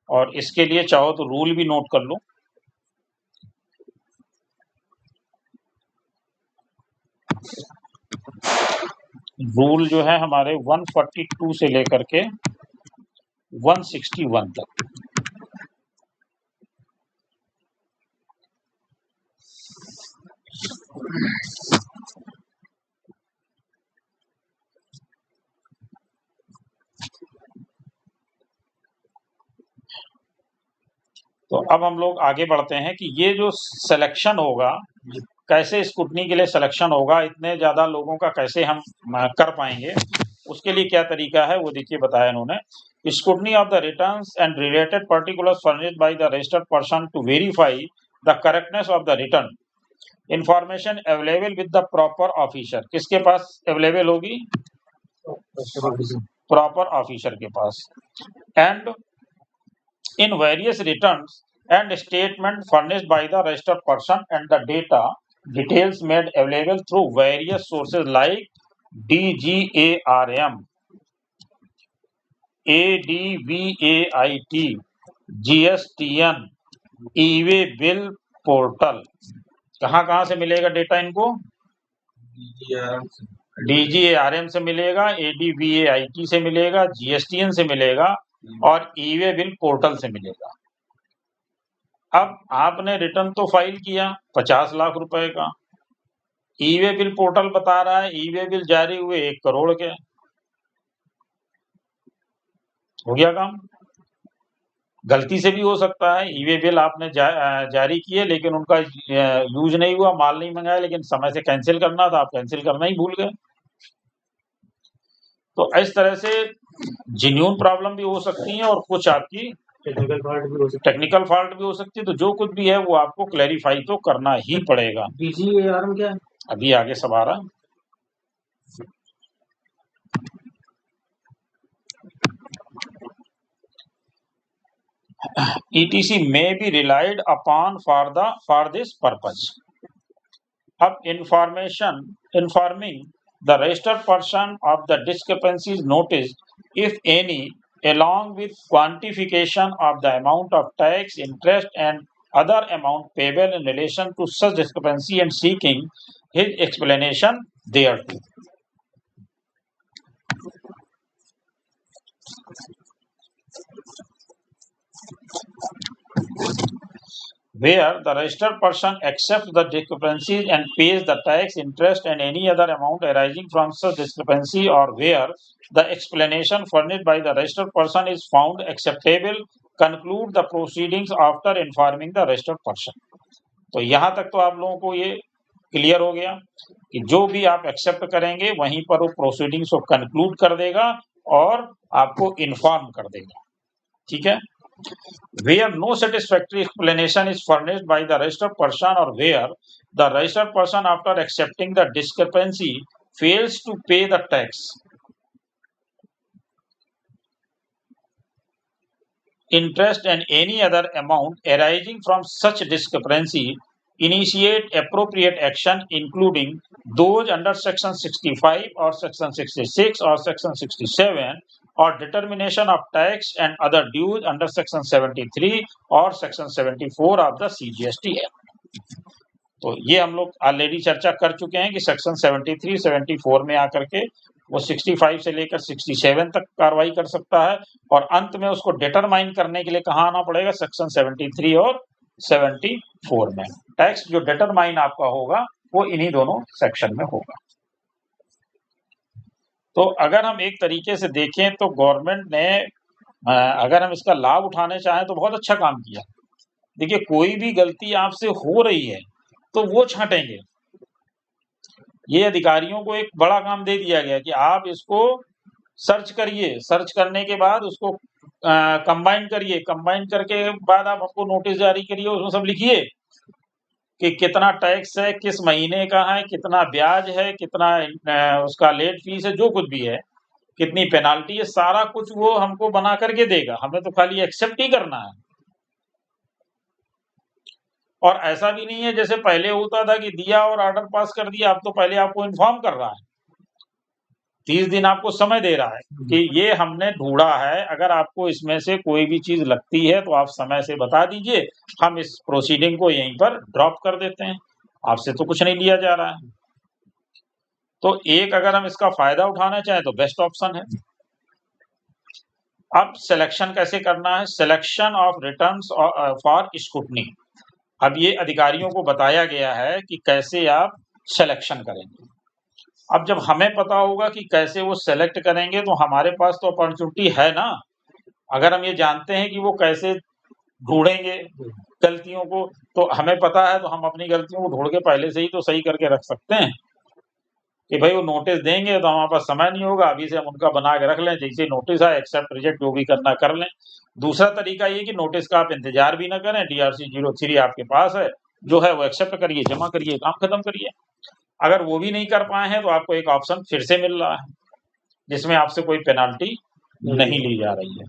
और इसके लिए चाहो तो रूल भी नोट कर लो। रूल जो है हमारे 142 से लेकर के 161 तक। तो अब हम लोग आगे बढ़ते हैं कि ये जो सिलेक्शन होगा, कैसे स्क्रूटनी के लिए सिलेक्शन होगा, इतने ज़्यादा लोगों का कैसे हम कर पाएंगे, उसके लिए क्या तरीका है वो देखिए बताया इन्होंने। Scrutiny of the returns and related particulars furnished by the registered person to verify the correctness of the return information available with the proper officer. किसके पास अवेलेबल होगी? प्रॉपर ऑफिसर के पास। And in various returns and statement furnished by the registered person and the details made available through various sources like DGARM, ADVAIT, GSTN, e-way bill portal। कहाँ से मिलेगा data इनको? DGARM से मिलेगा, ADVAIT से मिलेगा, GSTN से मिलेगा और ई-वे बिल पोर्टल से मिलेगा। अब आपने रिटर्न तो फाइल किया 50 लाख रुपए का, ई-वे बिल पोर्टल बता रहा है ई-वे बिल जारी हुए 1 करोड़ के। हो गया काम? गलती से भी हो सकता है ई-वे बिल आपने जारी किए लेकिन उनका यूज नहीं हुआ, माल नहीं मंगाया, लेकिन समय से कैंसिल करना था, आप कैंसिल करना ही भूल गए। तो इस तरह से जेन्युइन प्रॉब्लम भी हो सकती है और कुछ आपकी टेक्निकल फॉल्ट भी हो सकती है। तो जो कुछ भी है वो आपको क्लैरिफाई तो करना ही पड़ेगा। DGARM क्या है? अभी आगे सब आ रहा। ETC may be relied upon for this purpose. अब informing the registered person of the discrepancies noticed, if any, along with quantification of the amount of tax, interest and other amount payable in relation to such discrepancy and seeking his explanation thereto. Where the registered person accepts the discrepancies and pays the tax, interest and any other amount arising from such discrepancy, or where the explanation furnished by the registered person is found acceptable, conclude the proceedings after informing the registered person. तो यहाँ तक तो आप लोगों को ये clear हो गया कि जो भी आप एक्सेप्ट करेंगे वहीं पर वो प्रोसीडिंग्स को कंक्लूड कर देगा और आपको इन्फॉर्म कर देगा। ठीक है? Where no satisfactory explanation is furnished by the registered person, or where the registered person, after accepting the discrepancy, fails to pay the tax, interest and any other amount arising from such discrepancy, initiate appropriate action, including those under section 65 or section 66 or section 67, or determination of tax and other dues under section 73 or section 74 of the CGST Act। तो ये हम लोग already चर्चा कर चुके हैं कि section 73, 74 में आकर के वो 65 से लेकर 67 तक कार्रवाई कर सकता है और अंत में उसको डिटरमाइन करने के लिए कहाँ आना पड़ेगा? सेक्शन 73 और 74 में। टैक्स जो डिटरमाइन आपका होगा वो इन्हीं दोनों सेक्शन में होगा। तो अगर हम एक तरीके से देखें तो गवर्नमेंट ने अगर हम इसका लाभ उठाने चाहें तो बहुत अच्छा काम किया। देखिए, कोई भी गलती आपसे हो रही है तो वो छांटेंगे। ये अधिकारियों को एक बड़ा काम दे दिया गया कि आप इसको सर्च करिए, सर्च करने के बाद उसको कंबाइन करिए, कंबाइन करके बाद आप हमको नोटिस जारी करिए, उसमें सब लिखिए कि कितना टैक्स है, किस महीने का है, कितना ब्याज है, कितना उसका लेट फीस है, जो कुछ भी है, कितनी पेनाल्टी है, सारा कुछ वो हमको बना करके देगा, हमें तो खाली एक्सेप्ट ही करना है। और ऐसा भी नहीं है जैसे पहले होता था कि दिया और ऑर्डर पास कर दिया, अब तो पहले आपको इन्फॉर्म कर रहा है, 30 दिन आपको समय दे रहा है कि ये हमने ढूंढा है, अगर आपको इसमें से कोई भी चीज लगती है तो आप समय से बता दीजिए, हम इस प्रोसीडिंग को यहीं पर ड्रॉप कर देते हैं, आपसे तो कुछ नहीं लिया जा रहा है। तो एक अगर हम इसका फायदा उठाना चाहें तो बेस्ट ऑप्शन है। अब सिलेक्शन कैसे करना है, selection of returns for scrutiny. अब ये अधिकारियों को बताया गया है कि कैसे आप सिलेक्शन करेंगे। अब जब हमें पता होगा कि कैसे वो सेलेक्ट करेंगे तो हमारे पास तो अपॉर्चुनिटी है ना। अगर हम ये जानते हैं कि वो कैसे ढूंढेंगे गलतियों को, तो हमें पता है तो हम अपनी गलतियों को ढूंढ के पहले से ही तो सही करके रख सकते हैं कि भाई वो नोटिस देंगे तो हमारे पास समय नहीं होगा, अभी से हम उनका बना के रख लें, जैसे नोटिस आए एक्सेप्ट रिजेक्ट जो भी करना कर लें। दूसरा तरीका ये कि नोटिस का आप इंतजार भी ना करें, DRC 03 आपके पास है, जो है वो एक्सेप्ट करिए, जमा करिए, काम खत्म करिए। अगर वो भी नहीं कर पाए हैं तो आपको एक ऑप्शन फिर से मिल रहा है जिसमें आपसे कोई पेनाल्टी नहीं ली जा रही है।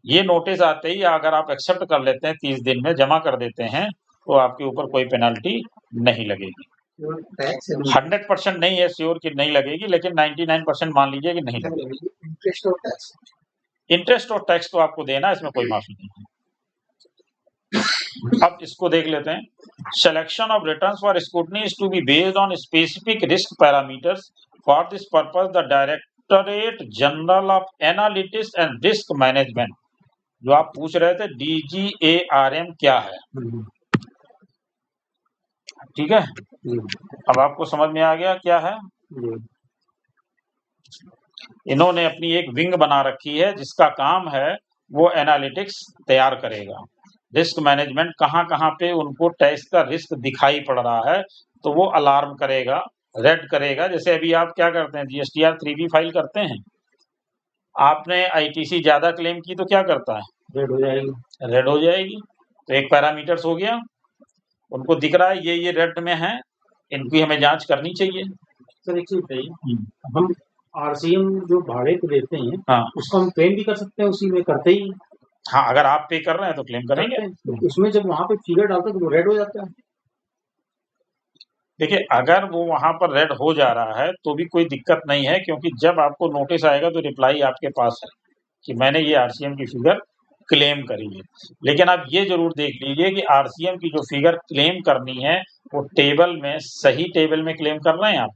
ये नोटिस आते ही अगर आप एक्सेप्ट कर लेते हैं 30 दिन में जमा कर देते हैं तो आपके ऊपर कोई पेनाल्टी नहीं लगेगी। 100% नहीं है श्योर कि नहीं लगेगी, लेकिन 99% मान लीजिए कि नहीं लगेगी। इंटरेस्ट और टैक्स तो आपको देना, इसमें कोई माफी नहीं है। अब इसको देख लेते हैं। Selection of returns for scrutiny is to be based on specific risk parameters. For this purpose the directorate general of analytics and risk management, जो आप पूछ रहे थे DGARM क्या है, ठीक है, अब आपको समझ में आ गया क्या है। इन्होंने अपनी एक विंग बना रखी है जिसका काम है वो एनालिटिक्स तैयार करेगा, रिस्क मैनेजमेंट, कहाँ पे उनको टैक्स का रिस्क दिखाई पड़ रहा है तो वो अलार्म करेगा, रेड करेगा। जैसे अभी आप क्या करते हैं, GSTR 3B फाइल करते हैं, आपने ITC ज्यादा क्लेम की तो क्या करता है, रेड हो जाएगी, रेड हो जाएगी। तो एक पैरामीटर्स हो गया, उनको दिख रहा है ये रेड में है, इनकी हमें जांच करनी चाहिए। सर एक चीज बताइए, हम RCM जो भाड़े पे देते हैं, हाँ, उसको हम क्लेम भी कर सकते हैं, उसी में करते ही। हाँ, अगर आप पे कर रहे हैं तो क्लेम करेंगे। तो उसमें जब वहां पे फिगर डालते हैं तो वो रेड हो जाता है। देखिए, अगर वो वहां पर रेड हो जा रहा है तो भी कोई दिक्कत नहीं है, क्योंकि जब आपको नोटिस आएगा तो रिप्लाई आपके पास है कि मैंने ये RCM की फिगर क्लेम करी है। लेकिन आप ये जरूर देख लीजिए कि RCM की जो फिगर क्लेम करनी है वो टेबल में, सही टेबल में क्लेम कर रहे हैं आप,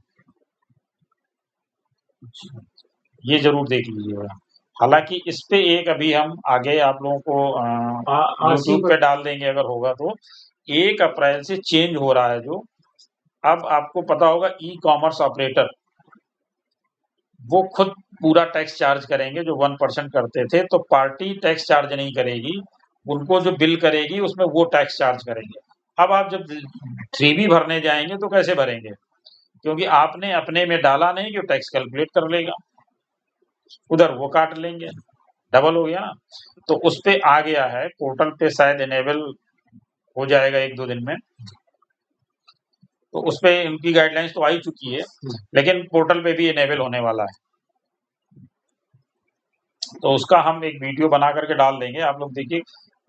ये जरूर देख लीजिएगा। हालांकि इस पे एक अभी हम आगे आप लोगों को YouTube पे डाल देंगे अगर होगा तो। 1 अप्रैल से चेंज हो रहा है जो, अब आपको पता होगा ई-कॉमर्स ऑपरेटर वो खुद पूरा टैक्स चार्ज करेंगे, जो 1% करते थे, तो पार्टी टैक्स चार्ज नहीं करेगी, उनको जो बिल करेगी उसमें वो टैक्स चार्ज करेंगे। अब आप जब 3B भरने जाएंगे तो कैसे भरेंगे, क्योंकि आपने अपने में डाला नहीं कि टैक्स कैलकुलेट कर लेगा, उधर वो काट लेंगे, डबल हो गया ना। तो उस पे आ गया है पोर्टल पे, शायद इनेबल हो जाएगा 1-2 दिन में, तो उस पे इनकी गाइडलाइंस तो आ ही चुकी है, लेकिन पोर्टल पे भी इनेबल होने वाला है, तो उसका हम एक वीडियो बना करके डाल देंगे, आप लोग देखिए।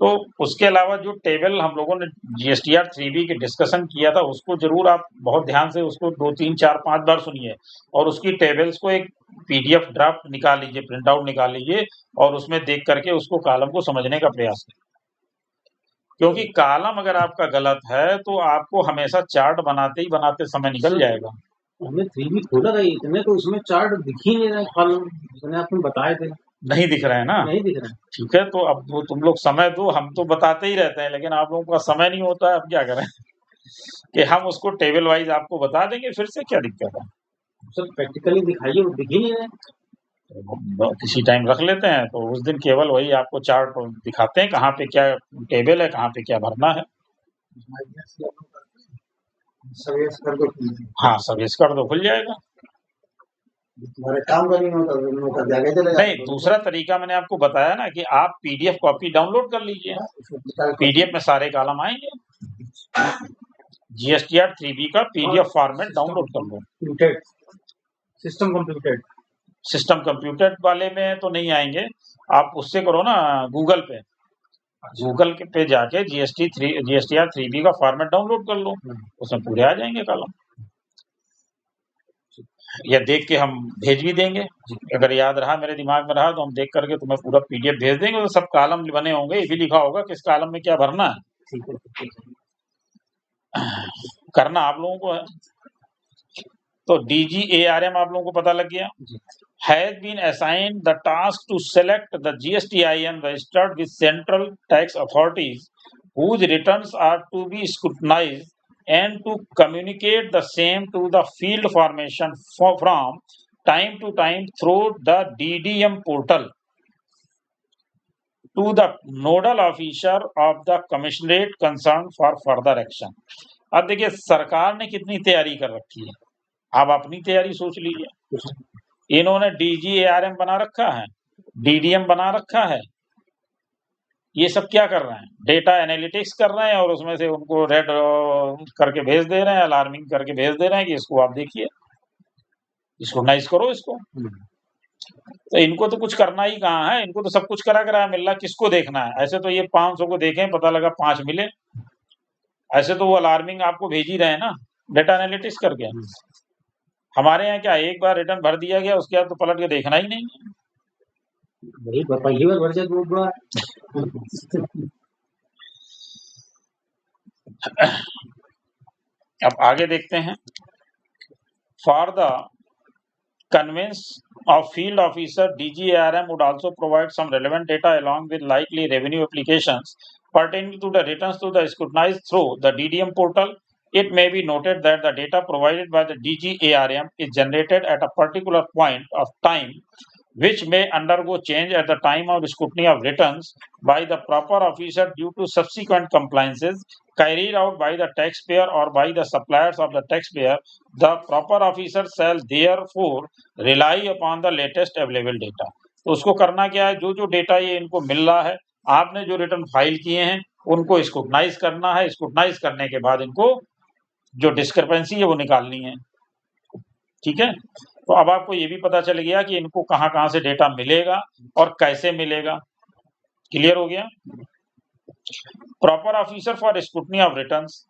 तो उसके अलावा जो टेबल हम लोगों ने GSTR 3B की डिस्कशन किया था उसको जरूर आप बहुत ध्यान से उसको 2, 3, 4, 5 बार सुनिए, और उसकी टेबल्स को एक PDF ड्राफ्ट निकाल लीजिए, प्रिंट आउट निकाल लीजिए, और उसमें देख करके उसको कॉलम को समझने का प्रयास करें, क्योंकि कॉलम अगर आपका गलत है तो आपको हमेशा चार्ट बनाते ही बनाते समय निकल जाएगा। हमने 3B खोला था इतने, तो उसमें चार्ट दिख ही नहीं रहा, कॉलम जितने आपने बताए थे नहीं दिख रहा है ना, नहीं दिख रहा है। ठीक है, तो अब वो तुम लोग समय दो, हम तो बताते ही रहते हैं, लेकिन आप लोगों का समय नहीं होता है, अब क्या करें कि हम उसको टेबल वाइज आपको बता देंगे फिर से, क्या दिक्कत है। सर प्रैक्टिकली दिखाइए, वो दिख ही नहीं रहा है। किसी टाइम रख लेते हैं तो उस दिन केवल वही आपको चार्ट दिखाते हैं, कहाँ पे क्या टेबल है, कहाँ पे क्या भरना है। हाँ, सर्विस कर दो खुल जाएगा। तुम्हारे काम का नहीं होता तो नौकर जाके चले जाते नहीं, दूसरा तरीका मैंने आपको बताया ना कि आप पीडीएफ कॉपी डाउनलोड कर लीजिए, पीडीएफ में सारे कॉलम आएंगे। जीएसटीआर 3B का पीडीएफ फॉर्मेट डाउनलोड कर लो। सिस्टम कंप्यूटेड, सिस्टम कंप्यूटर वाले में तो नहीं आएंगे, आप उससे करो ना गूगल पे, गूगल पे जाके जीएसटीआर 3B का फॉर्मेट डाउनलोड कर लो, उसमें पूरे आ जाएंगे कॉलम। या देख के हम भेज भी देंगे, अगर याद रहा, मेरे दिमाग में रहा तो हम देख करके तुम्हें पूरा पीडीएफ भेज देंगे, तो सब कॉलम बने होंगे, ये भी लिखा होगा किस कॉलम में क्या भरना है। ठीक है, करना आप लोगों को है। तो DGARM आप लोगों को पता लग गया। Has been assigned the task to select the GSTIN registered with central tax authorities whose returns are to be scrutinized and to communicate the same to the field formation from time to time through the DDM portal to the nodal officer of the commissionerate concerned for further action। अब देखिए सरकार ने कितनी तैयारी कर रखी है, आप अपनी तैयारी सोच लीजिए। इन्होंने DGARM बना रखा है, DDM बना रखा है, ये सब क्या कर रहे हैं, डेटा एनालिटिक्स कर रहे हैं और उसमें से उनको रेड करके भेज दे रहे हैं, अलार्मिंग करके भेज दे रहे हैं कि इसको आप देखिए, स्क्रूटनाइज करो इसको। तो इनको तो कुछ करना ही कहाँ है, इनको तो सब कुछ करा करा मिल रहा, किसको देखना है। ऐसे तो ये 500 को देखें, पता लगा 5 मिले, ऐसे तो वो अलार्मिंग आपको भेज ही रहे हैं ना डेटा एनालिटिक्स करके। हमारे यहाँ क्या, एक बार रिटर्न भर दिया गया, उसके बाद तो पलट के देखना ही नहीं। वही पहली बार भर जाए तो बड़ा अब आगे देखते हैं। For the conveyance of field officer, DGARM would also provide some relevant data along with likely revenue applications pertaining to the returns to the scrutinized through the DDM portal. It may be noted that the data provided by the DGARM is generated at a particular point of time, which may undergo change at the time of scrutiny of returns by the proper officer due to subsequent compliances carried out by the taxpayer or by the suppliers of the taxpayer. The proper officer shall therefore rely upon the latest available data। तो उसको करना क्या है, जो जो data ये इनको मिल रहा है, आपने जो रिटर्न फाइल किए हैं उनको स्क्रूटनाइज करना है, स्क्रूटनाइज करने के बाद इनको जो डिस्क्रिपेंसी है वो निकालनी है। ठीक है, तो अब आपको ये भी पता चल गया कि इनको कहाँ कहाँ से डेटा मिलेगा और कैसे मिलेगा। क्लियर हो गया। Proper officer for scrutiny of returns,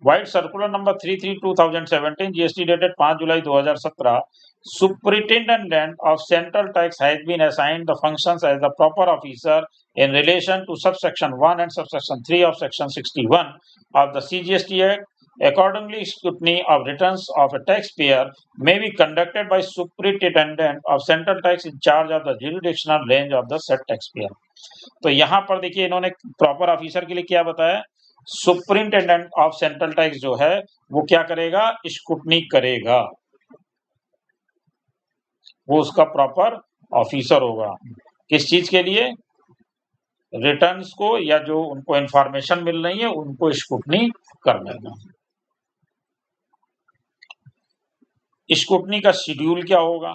wide circular number 33/2017 GST dated 5 July 2017, superintendent of central tax has been assigned the functions as the proper officer in relation to subsection 1 and subsection 3 of section 61 of the CGST Act. Accordingly, scrutiny of returns of a taxpayer may be conducted by superintendent of central tax in charge of the jurisdictional range of the said taxpayer। तो यहाँ पर देखिए इन्होंने proper officer के लिए क्या बताया, superintendent of central tax जो है वो क्या करेगा, स्क्रूटनी करेगा, वो उसका प्रॉपर ऑफिसर होगा। किस चीज के लिए, रिटर्न्स को या जो उनको इंफॉर्मेशन मिल रही है उनको स्क्रूटनी करने का। स्क्रूटनी का शेड्यूल क्या होगा,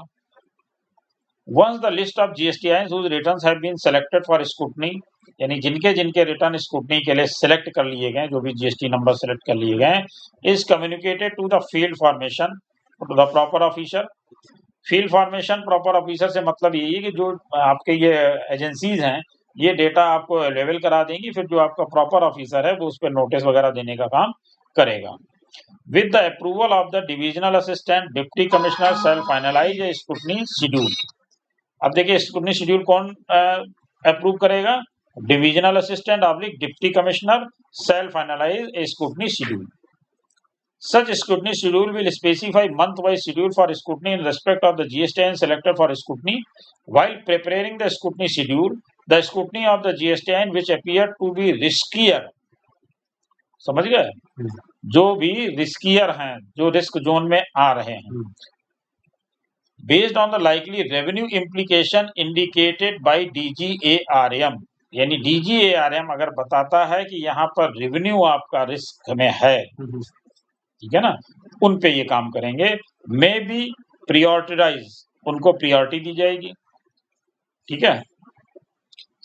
once the list of GSTINs whose returns have been selected for scrutiny, यानी जिनके जिनके रिटर्न स्क्रूटनी के लिए सिलेक्ट कर लिए गए, जो भी जीएसटी नंबर सिलेक्ट कर लिए गए, is communicated to the field formation to the proper officer. Field formation proper officer से मतलब यही है कि जो आपके ये एजेंसीज हैं ये डेटा आपको अवेलेबल करा देंगी, फिर जो आपका प्रॉपर ऑफिसर है वो उस पर नोटिस वगैरह देने का काम करेगा। With the approval of the divisional assistant, deputy commissioner shall finalise a scrutiny schedule. अब देखिए स्क्रूटनी शेड्यूल कौन अप्रूव करेगा, divisional assistant oblique deputy commissioner shall finalise a scrutiny schedule. Such scrutiny schedule will specify month-wise schedule for scrutiny in respect of the GSTIN selected for scrutiny. While preparing the scrutiny schedule, the scrutiny of the GSTIN which appear to be riskier, समझ गए, जो भी riskier हैं, जो risk zone में आ रहे हैं, based on the likely revenue implication indicated by DGARM, यानी DGARM अगर बताता है कि यहाँ पर रेवेन्यू आपका रिस्क में है, ठीक है ना, उन पे ये काम करेंगे। मे बी प्रियोरिटाइज, उनको priority दी जाएगी, ठीक है।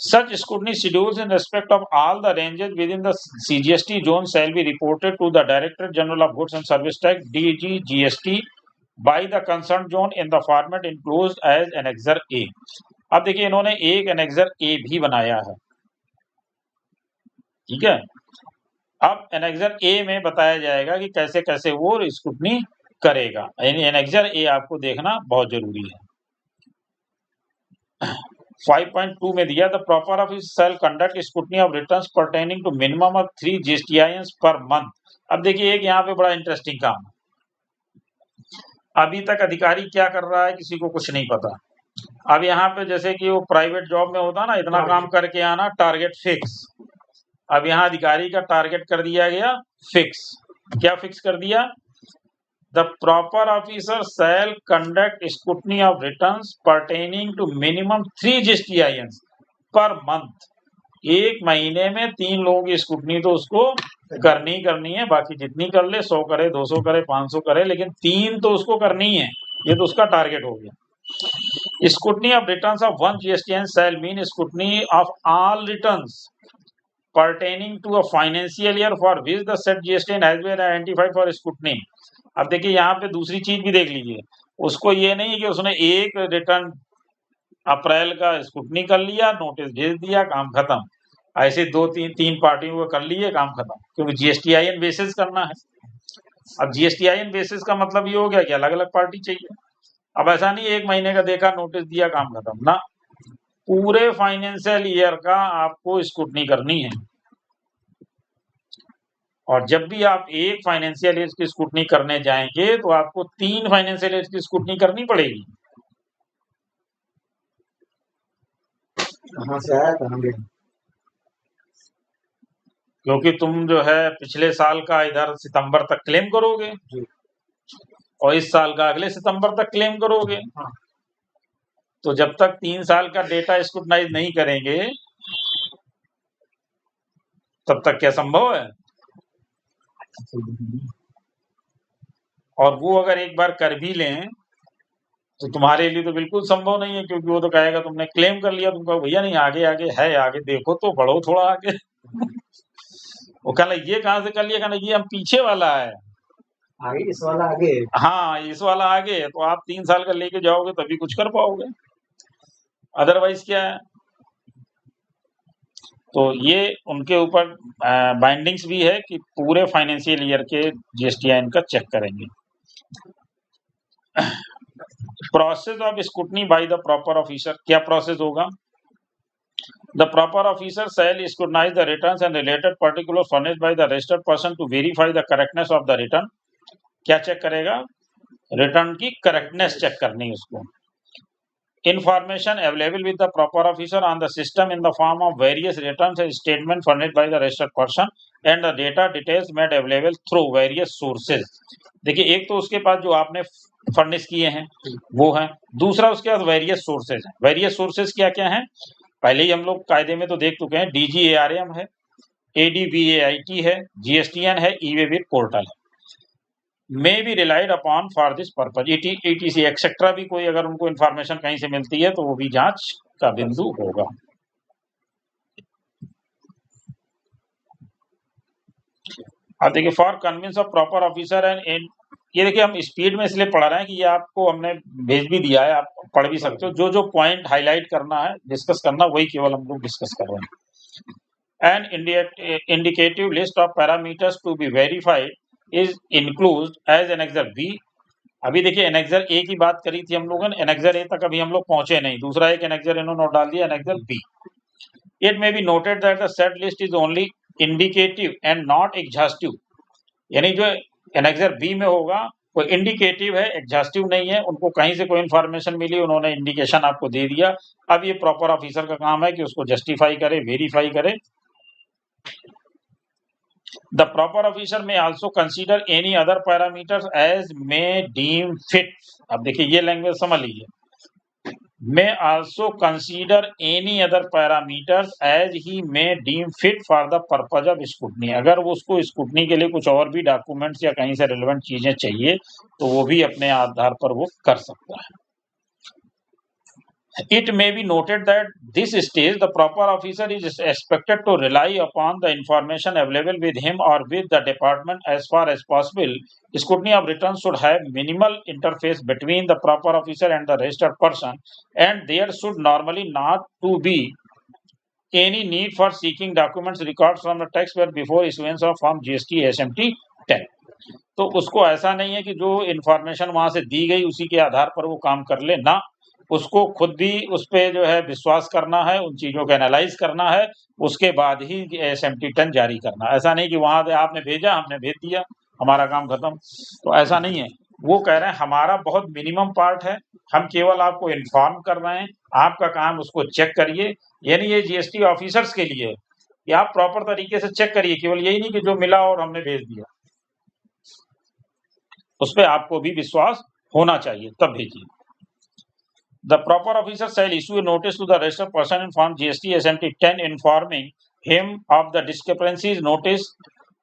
Such scrutiny schedules in respect of all the ranges within the CGST zone shall be reported to the Director General of Goods and Service Tax (DGGST) by the concerned zone in the format enclosed as Annexure A। अब देखिए इन्होंने एक Annexure A भी बनाया है, ठीक है। अब Annexure A में बताया जाएगा कि कैसे कैसे वो स्क्रूटनी करेगा, यानी Annexure A आपको देखना बहुत जरूरी है। 5.2 में दिया, the proper office shall conduct scrutiny of returns pertaining to minimum of 3 GSTINs per month. अब देखिए एक यहाँ पे बड़ा इंटरेस्टिंग काम है, अभी तक अधिकारी क्या कर रहा है किसी को कुछ नहीं पता। अब यहाँ पे जैसे कि वो प्राइवेट जॉब में होता ना, इतना काम करके आना, टारगेट फिक्स। अब यहाँ अधिकारी का टारगेट कर दिया गया फिक्स। क्या फिक्स कर दिया? The proper officer shall conduct scrutiny of returns pertaining to minimum 3 GSTINs per month। एक महीने में 3 लोगों की स्क्रूटनी तो उसको करनी है, बाकी जितनी कर ले, 100 करे, 200 करे, 500 करे, लेकिन 3 तो उसको करनी है, ये तो उसका टारगेट हो गया। Scrutiny of returns of 1 GSTIN shall mean scrutiny of all returns pertaining to a financial year for which the said GSTIN has been identified for scrutiny। अब देखिए यहाँ पे दूसरी चीज भी देख लीजिए, उसको ये नहीं है कि उसने एक रिटर्न अप्रैल का स्क्रूटनी कर लिया, नोटिस भेज दिया, काम खत्म। ऐसे 2-3 पार्टियों को कर लिए, काम खत्म, क्योंकि GSTIN बेसिस करना है। अब GSTIN बेसिस का मतलब ये हो गया कि अलग अलग पार्टी चाहिए। अब ऐसा नहीं एक महीने का देखा, नोटिस दिया, काम खत्म ना, पूरे फाइनेंशियल ईयर का आपको स्क्रूटनी करनी है। और जब भी आप एक फाइनेंशियल ईयर की स्क्रूटनी करने जाएंगे तो आपको 3 फाइनेंशियल ईयर की स्क्रूटनी करनी पड़ेगी। कहाँ से आया कहाँ गया? क्योंकि तुम जो है पिछले साल का इधर सितंबर तक क्लेम करोगे और इस साल का अगले सितंबर तक क्लेम करोगे। हाँ। तो जब तक 3 साल का डेटा स्क्रूटनाइज नहीं करेंगे तब तक क्या संभव है? और वो अगर एक बार कर भी लें तो तुम्हारे लिए तो बिल्कुल संभव नहीं है, क्योंकि वो तो कहेगा तुमने क्लेम कर लिया, तुम कहो भैया नहीं, आगे आगे है, आगे देखो तो बढ़ो थोड़ा आगे। वो कहना ये कहाँ से कर लिया, कहना ये हम पीछे वाला है, आगे इस वाला आगे। हाँ इस वाला आगे है, तो आप 3 साल का लेके जाओगे तभी कुछ कर पाओगे, अदरवाइज क्या है। तो ये उनके ऊपर बाइंडिंग्स भी है कि पूरे फाइनेंशियल ईयर के GSTIN का चेक करेंगे। Process of scrutiny by the proper officer, क्या प्रोसेस होगा? The proper officer shall scrutinize the returns and related particular furnished by the registered person to verify the correctness of the return. क्या check करेगा? Return की correctness check करनी है उसको। Information available with the proper officer on the system in the form of various returns and statement furnished by the registered person and the data details made available through various sources। देखिए एक तो उसके पास जो आपने furnish किए हैं वो हैं, दूसरा उसके पास वेरियस सोर्सेज हैं। वेरियस सोर्सेज क्या क्या हैं? पहले ही हम लोग कायदे में तो देख चुके हैं, DGARM है, ADVAIT है, GSTN है, ई-वे बिल पोर्टल है। may be relied upon for this purpose, etc etcetera भी कोई अगर उनको इंफॉर्मेशन कहीं से मिलती है तो वो भी जांच का बिंदु होगा। अब देखिए for convince of proper officer and ये देखिए हम स्पीड में इसलिए पढ़ रहे हैं कि ये आपको हमने भेज भी दिया है, आप पढ़ भी सकते हो। जो जो पॉइंट हाईलाइट करना है, डिस्कस करना, वही केवल हम लोग डिस्कस कर रहे हैं। And indicative list of parameters to be verified is included as Annexure B। अभी देखिए Annexure A की बात करी थी हम लोगों ने, Annexure A तक अभी हम लोग पहुंचे नहीं, दूसरा एक Annexure इन्होंने डाल दिया, Annexure B। It may be noted that the said list is only indicative and not exhaustive, यानी जो Annexure B में होगा वो इंडिकेटिव है, एग्जॉस्टिव नहीं है। उनको कहीं से कोई इंफॉर्मेशन मिली, उन्होंने इंडिकेशन आपको दे दिया। अब ये प्रॉपर ऑफिसर का काम है कि उसको जस्टिफाई करे, वेरीफाई करे। The proper officer may also consider any other parameters as may deem fit। अब देखिए ये लैंग्वेज समझ लीजिए, may also consider any other parameters as he may deem fit for the purpose of scrutiny। अगर वो उसको scrutiny के लिए कुछ और भी डॉक्यूमेंट्स या कहीं से रिलेवेंट चीजें चाहिए तो वो भी अपने आधार पर वो कर सकता है। It may be noted that this stage the proper officer is expected to rely upon the information available with him or with the department as far as possible. Scrutiny of returns should have minimal interface between the proper officer and the registered person, and there should normally not to be any need for seeking documents records from the taxpayer before issuance of Form GST SMT 10. तो उसको ऐसा नहीं है कि जो information वहां से दी गई उसी के आधार पर वो काम कर ले ना, उसको खुद भी उस पे जो है विश्वास करना है, उन चीजों को एनालाइज करना है, उसके बाद ही SMT 10 जारी करना। ऐसा नहीं कि वहां से आपने भेजा हमने भेज दिया हमारा काम खत्म, तो ऐसा नहीं है। वो कह रहे हैं हमारा बहुत मिनिमम पार्ट है, हम केवल आपको इन्फॉर्म कर रहे हैं, आपका काम उसको चेक करिए। यानी ये GST ऑफिसर्स के लिए है कि आप प्रॉपर तरीके से चेक करिए, केवल यही नहीं कि जो मिला और हमने भेज दिया, उस पर आपको भी विश्वास होना चाहिए तब भेजिए। The proper officer shall issue a notice to the registered person in Form GST SMT 10 informing him of the discrepancies notice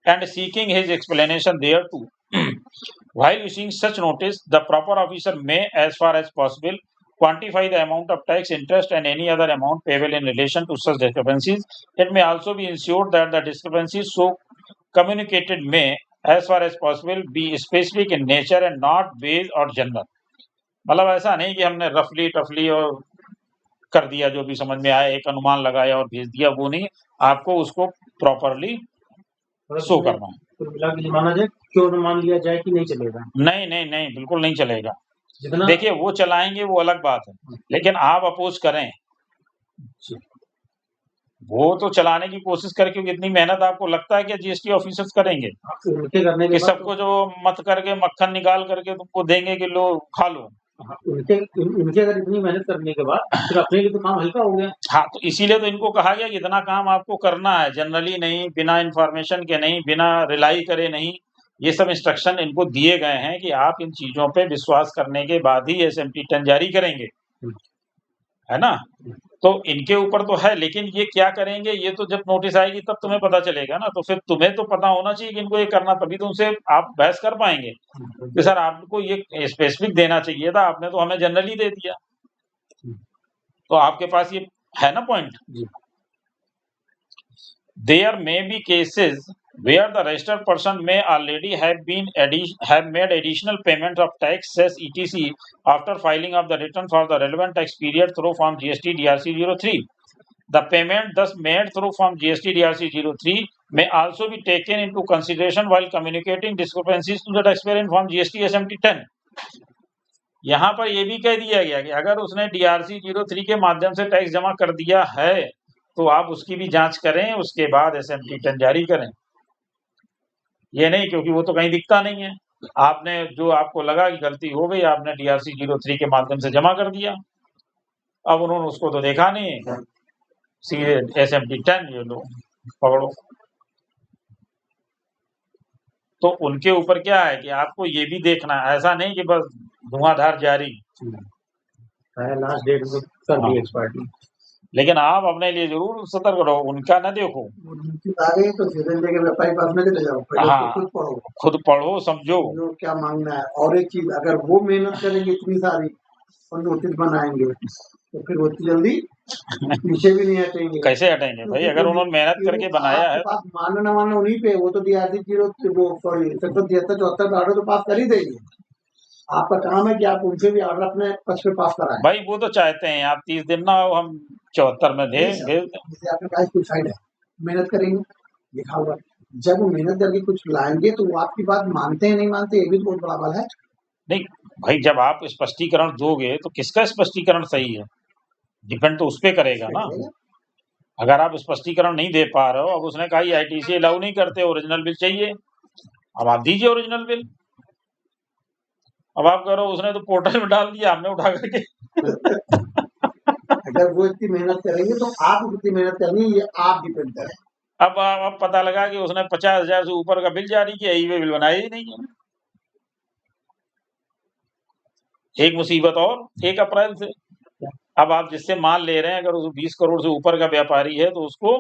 and seeking his explanation thereto. While issuing such notice, the proper officer may, as far as possible, quantify the amount of tax, interest, and any other amount payable in relation to such discrepancies. It may also be ensured that the discrepancies so communicated may, as far as possible, be specific in nature and not vague or general. मतलब ऐसा नहीं कि हमने रफली टफली और कर दिया जो भी समझ में आया, एक अनुमान लगाया और भेज दिया, वो नहीं, आपको उसको प्रॉपरली शो करना है। माना जाए क्यों मान लिया जाए कि नहीं चलेगा? नहीं नहीं नहीं, बिल्कुल नहीं चलेगा। जितना देखिए वो चलाएंगे वो अलग बात है, लेकिन आप अपोज करें, वो तो चलाने की कोशिश करके इतनी मेहनत आपको लगता है कि GST ऑफिसर्स करेंगे उनके करने कि सबको जो मत करके मक्खन निकाल करके तुमको देंगे कि लो खा लो। इनके अगर इतनी मेहनत करने के बाद फिर अपने लिए तो काम हल्का हो गया। हाँ, तो इसीलिए तो इनको कहा गया कि इतना काम आपको करना है, जनरली नहीं, बिना इंफॉर्मेशन के नहीं, बिना रिलाई करे नहीं। ये सब इंस्ट्रक्शन इनको दिए गए हैं कि आप इन चीजों पे विश्वास करने के बाद ही SMT 10 जारी करेंगे, है ना। तो इनके ऊपर तो है, लेकिन ये क्या करेंगे, ये तो जब नोटिस आएगी तब तुम्हें पता चलेगा ना। तो फिर तुम्हें तो पता होना चाहिए कि इनको ये करना, तभी तो उनसे आप बहस कर पाएंगे कि सर आपको ये स्पेसिफिक देना चाहिए था, आपने तो हमें जनरली दे दिया। तो आपके पास ये है ना point. There may be cases where the registered person may already have made additional payment of tax, cess, etc. after filing of the return for the relevant tax period through Form GST DRC 03. The payment thus made through Form GST DRC 03 may also be taken into consideration while communicating discrepancies to the taxpayer in Form GST SMT 10. यहाँ पर यह भी कह दिया गया कि अगर उसने DRC 03 के माध्यम से टैक्स जमा कर दिया है तो आप उसकी भी जांच करें, उसके बाद SMT 10 जारी करें। ये नहीं क्योंकि वो तो कहीं दिखता नहीं है, आपने जो आपको लगा कि गलती हो गई, आपने DRC 03 के माध्यम से जमा कर दिया, अब उन्होंने उसको तो देखा नहीं, सीधे SMT 10 ये लो पकड़ो। तो उनके ऊपर क्या है कि आपको ये भी देखना है, ऐसा नहीं कि बस धुआंधार जारी लास्ट डेट कर दी एक्सपायरी। लेकिन आप अपने लिए जरूर सतर्क रहो, उनका ना देखो। तो सीधे लेके व्यापारी पास में ले जाओ, पहले हाँ, खुद पढ़ो समझो क्या मांगना है। और एक चीज, अगर वो मेहनत करेंगे इतनी सारी और नोटिस बनाएंगे तो फिर वो जल्दी पीछे भी नहीं हटेंगे। कैसे हटेंगे भाई, अगर उन्होंने मेहनत करके बनाया है। मानना ना मानना उन्हीं पे, वो तो DRC 03 वो सॉरी सेक्शन 73 74 ऑर्डर तो पास कर ही देंगे। आपका काम है कि आप उनसे भी ऑर्डर अपने पक्ष पे पास कराएं। भाई वो तो चाहते हैं आप 30 दिन ना हो, हम 74 में भेज दें। जैसे आपके पास कोई साइड है, मेहनत करेंगे लिखा हुआ, जब वो मेहनत करके कुछ लाएंगे तो वो आपकी बात मानते हैं नहीं मानते, ये भी बहुत बड़ा सवाल है। नहीं भाई, जब आप स्पष्टीकरण दोगे तो किसका स्पष्टीकरण सही है, डिपेंड तो उस पे करेगा ना। अगर आप स्पष्टीकरण नहीं दे पा रहे हो, अब उसने कहा ITC अलाउ नहीं करते, ओरिजिनल बिल चाहिए, अब आप दीजिए ओरिजिनल बिल। अब आप कह रहे हो उसने तो पोर्टल में डाल दिया, हमने उठा करके अगर वो इतनी मेहनत करेंगे तो आप कितनी मेहनत करनी है, ये आप डिपेंड करें। अब पता लगा कि उसने 50,000 से ऊपर का बिल जारी किया, ई-वे बिल बनाया ही नहीं है। एक मुसीबत और 1 अप्रैल से, अब आप जिससे माल ले रहे हैं अगर उस 20 करोड़ से ऊपर का व्यापारी है तो उसको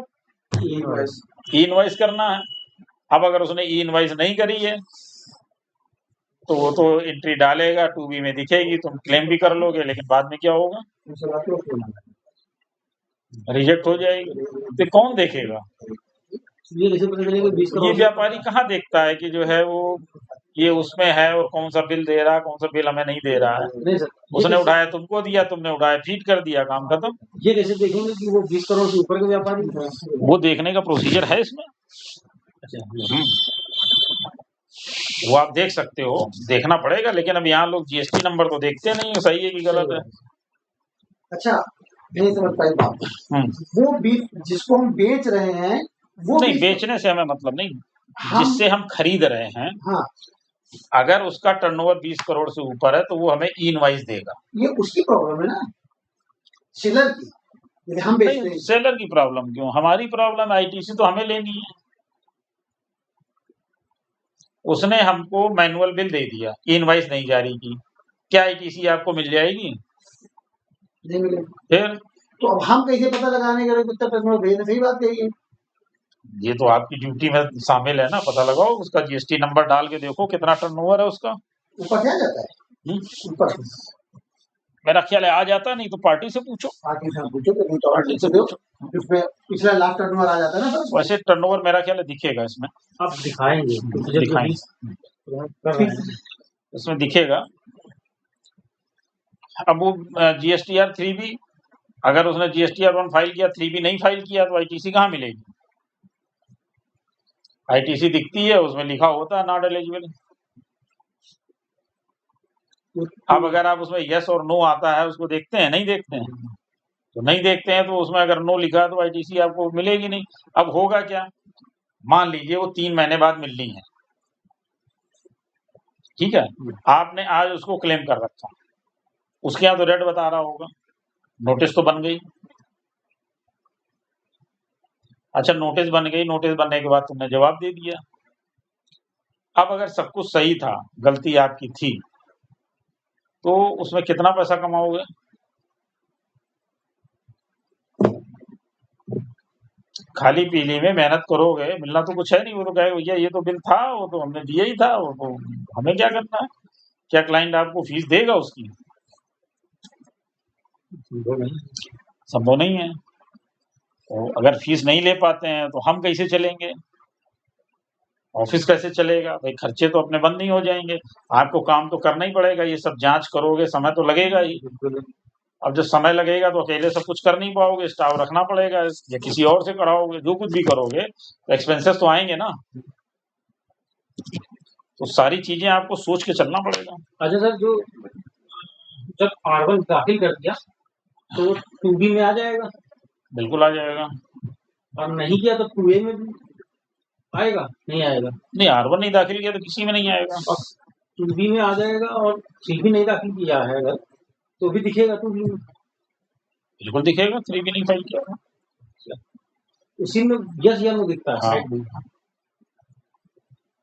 ई इनवॉइस करना है। अब अगर उसने ई इनवॉइस नहीं करी है तो वो तो एंट्री डालेगा, 2B में दिखेगी, तुम क्लेम भी कर लोगे, लेकिन बाद में क्या होगा, रिजेक्ट हो जाएगी। तो कौन देखेगा? ये कैसे पता चलेगा 20 ये करोड़? व्यापारी कहाँ देखता है कि जो है वो ये उसमें है और कौन सा बिल दे रहा है, कौन सा बिल हमें नहीं दे रहा है। नहीं सर, ये उसने कैसे- उठाया तुमको दिया, तुमने उठाया फीड कर दिया, काम खत्म। ये कैसे देखेंगे कि वो 20 करोड़ से ऊपर के व्यापारी हैं? वो देखने का प्रोसीजर है इसमें। अच्छा, वो आप देख सकते हो, देखना पड़ेगा, लेकिन अब यहाँ लोग जीएसटी नंबर तो देखते नहीं है, सही है कि गलत है। अच्छा, नहीं समझ पाई बात। वो बीफ जिसको हम बेच रहे हैं वो नहीं, बीफ- बेचने से हमें मतलब नहीं, हम- जिससे हम खरीद रहे हैं, हाँ, अगर उसका टर्नओवर 20 करोड़ से ऊपर है तो वो हमें इनवाइस देगा। ये उसकी प्रॉब्लम है ना, सेलर की। यदि हम बेचते नहीं, हैं सेलर की प्रॉब्लम क्यों, हमारी प्रॉब्लम आईटीसी तो हमें लेनी है। उसने हमको मैनुअल बिल दे दिया, इनवाइस नहीं जारी की, क्या आईटीसी आपको मिल जाएगी? नहीं मिले फिर तो अब हम कैसे पता लगाने के लिए कितना टर्नओवर भेजने? सही बात कही है। ये तो आपकी ड्यूटी में शामिल है ना, पता लगाओ, उसका जीएसटी नंबर डाल के देखो कितना टर्नओवर है उसका। ऊपर क्या जाता है? ऊपर मेरा ख्याल है आ जाता, नहीं तो पार्टी से पूछो। पार्टी से पूछो तो नहीं तो पार्टी से पूछो, उसमें पिछला लास्ट टर्नओवर आ जाता है ना। वैसे टर्नओवर मेरा ख्याल है दिखेगा इसमें, आप दिखाएंगे दिखाएंगे, इसमें दिखेगा। अब वो जीएसटीआर 3B, अगर उसने जीएसटीआर 1 फाइल किया, 3B नहीं फाइल किया, तो आईटीसी कहाँ मिलेगी? आईटीसी दिखती है, उसमें लिखा होता है नॉट एलिजिबल। अब अगर आप उसमें यस और नो आता है, उसको देखते हैं, नहीं देखते हैं? तो नहीं देखते हैं, तो उसमें अगर नो लिखा है तो आईटीसी आपको मिलेगी नहीं। अब होगा क्या, मान लीजिए वो 3 महीने बाद मिलनी है, ठीक है, आपने आज उसको क्लेम कर रखा, उसके यहाँ तो रेट बता रहा होगा, नोटिस तो बन गई। अच्छा, नोटिस बन गई, नोटिस बनने के बाद तुमने जवाब दे दिया। अब अगर सब कुछ सही था, गलती आपकी थी, तो उसमें कितना पैसा कमाओगे? खाली पीली में मेहनत करोगे, मिलना तो कुछ है नहीं। वो तो कहेगा भैया ये तो बिल था, वो तो हमने दिया ही था, वो तो हमें क्या करना है? क्या क्लाइंट आपको फीस देगा उसकी? संभव नहीं है। तो अगर फीस नहीं ले पाते हैं तो हम कैसे चलेंगे, ऑफिस कैसे चलेगा भाई? खर्चे तो अपने बंद नहीं हो जाएंगे, आपको काम तो करना ही पड़ेगा, ये सब जांच करोगे, समय तो लगेगा ही। अब जब समय लगेगा तो अकेले सब कुछ कर नहीं पाओगे, स्टाफ रखना पड़ेगा या किसी और से कराओगे, जो कुछ भी करोगे तो एक्सपेंसेस तो आएंगे ना। तो सारी चीजें आपको सोच के चलना पड़ेगा। अच्छा सर, जो जब R1 दाखिल कर दिया तो 2B में आ जाएगा? बिल्कुल आ जाएगा। और नहीं किया तो 2A में भी आएगा? नहीं आएगा? नहीं, R1 नहीं दाखिल किया तो किसी में नहीं आएगा। और 2B में आ जाएगा, और 3B नहीं दाखिल किया है अगर तो भी दिखेगा 2B में? बिल्कुल दिखेगा, 3B नहीं फाइल किया। उसी में यस या नो दिखता है? हाँ। साइड में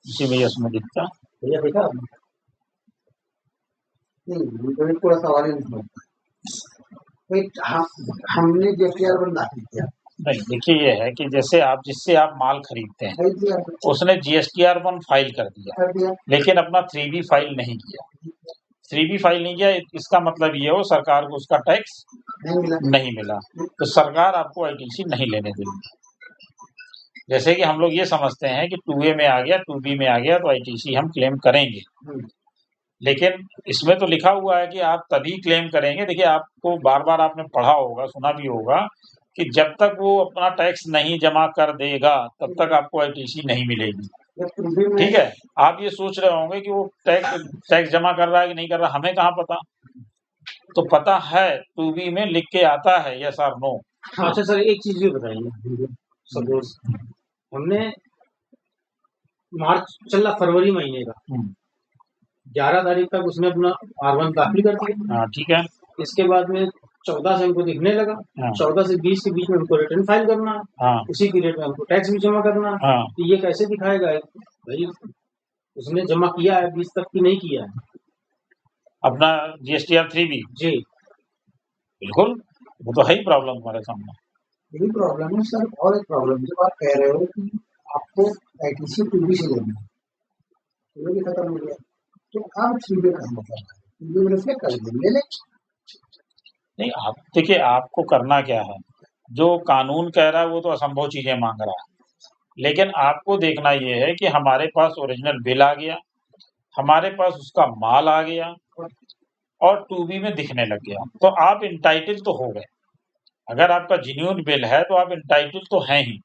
इसी में यस में दिखता। भैया देखा आपने? नहीं, पूरा सवाल ही नहीं समझता। हमने जीएसटीआर 1 दाखिल किया, नहीं, देखिए ये है कि जैसे आप जिससे आप माल खरीदते हैं, उसने जीएसटीआर 1 फाइल कर दिया, लेकिन अपना 3B फाइल नहीं किया। 3B फाइल नहीं किया, इसका मतलब ये हो सरकार को उसका टैक्स नहीं मिला, तो सरकार आपको आईटीसी नहीं लेने देगी। जैसे कि हम लोग ये समझते हैं कि 2A में आ गया, 2B में आ गया तो आईटीसी हम क्लेम करेंगे, लेकिन इसमें तो लिखा हुआ है कि आप तभी क्लेम करेंगे। देखिए, आपको बार-बार आपने पढ़ा होगा, सुना भी होगा कि जब तक वो अपना टैक्स नहीं जमा कर देगा, तब तक आपको आईटीसी नहीं मिलेगी। ठीक है, आप ये सोच रहे होंगे कि वो टैक्स जमा कर रहा है कि नहीं कर रहा, हमें कहाँ पता। तो पता है 2B में लिख के आता है यस और नो। अच्छा सर, एक चीज ये बताइए, सपोज हमने मार्च चल रहा, फरवरी महीने का 11 तारीख तक उसने अपना R1 दाखिल कर दिया। हाँ, ठीक है। इसके बाद में 14 से हमको दिखने लगा, हाँ। 14 से 20 के बीच में हमको रिटर्न फाइल करना है। हाँ। उसी पीरियड में हमको टैक्स भी जमा करना है। हाँ। तो ये कैसे दिखाएगा भाई उसने जमा किया है 20 तक की नहीं किया है अपना जीएसटीआर 3B? जी बिल्कुल, वो तो है ही प्रॉब्लम हमारे सामने। यही प्रॉब्लम है सर। और एक प्रॉब्लम जब आप कह रहे हो कि आपको आईटीसी 2B से लेना है, तो ये भी खत्म हो गया। तो आप सीधे का मतलब है रिफ्लेक्ट कर देंगे ले नहीं, आप देखिए आपको करना क्या है, जो कानून कह रहा है वो तो असंभव चीजें मांग रहा है, लेकिन आपको देखना ये है कि हमारे पास ओरिजिनल बिल आ गया, हमारे पास उसका माल आ गया और 2B में दिखने लग गया, तो आप इंटाइटल तो हो गए। अगर आपका जेन्युइन बिल है तो आप इंटाइटल तो हैं ही।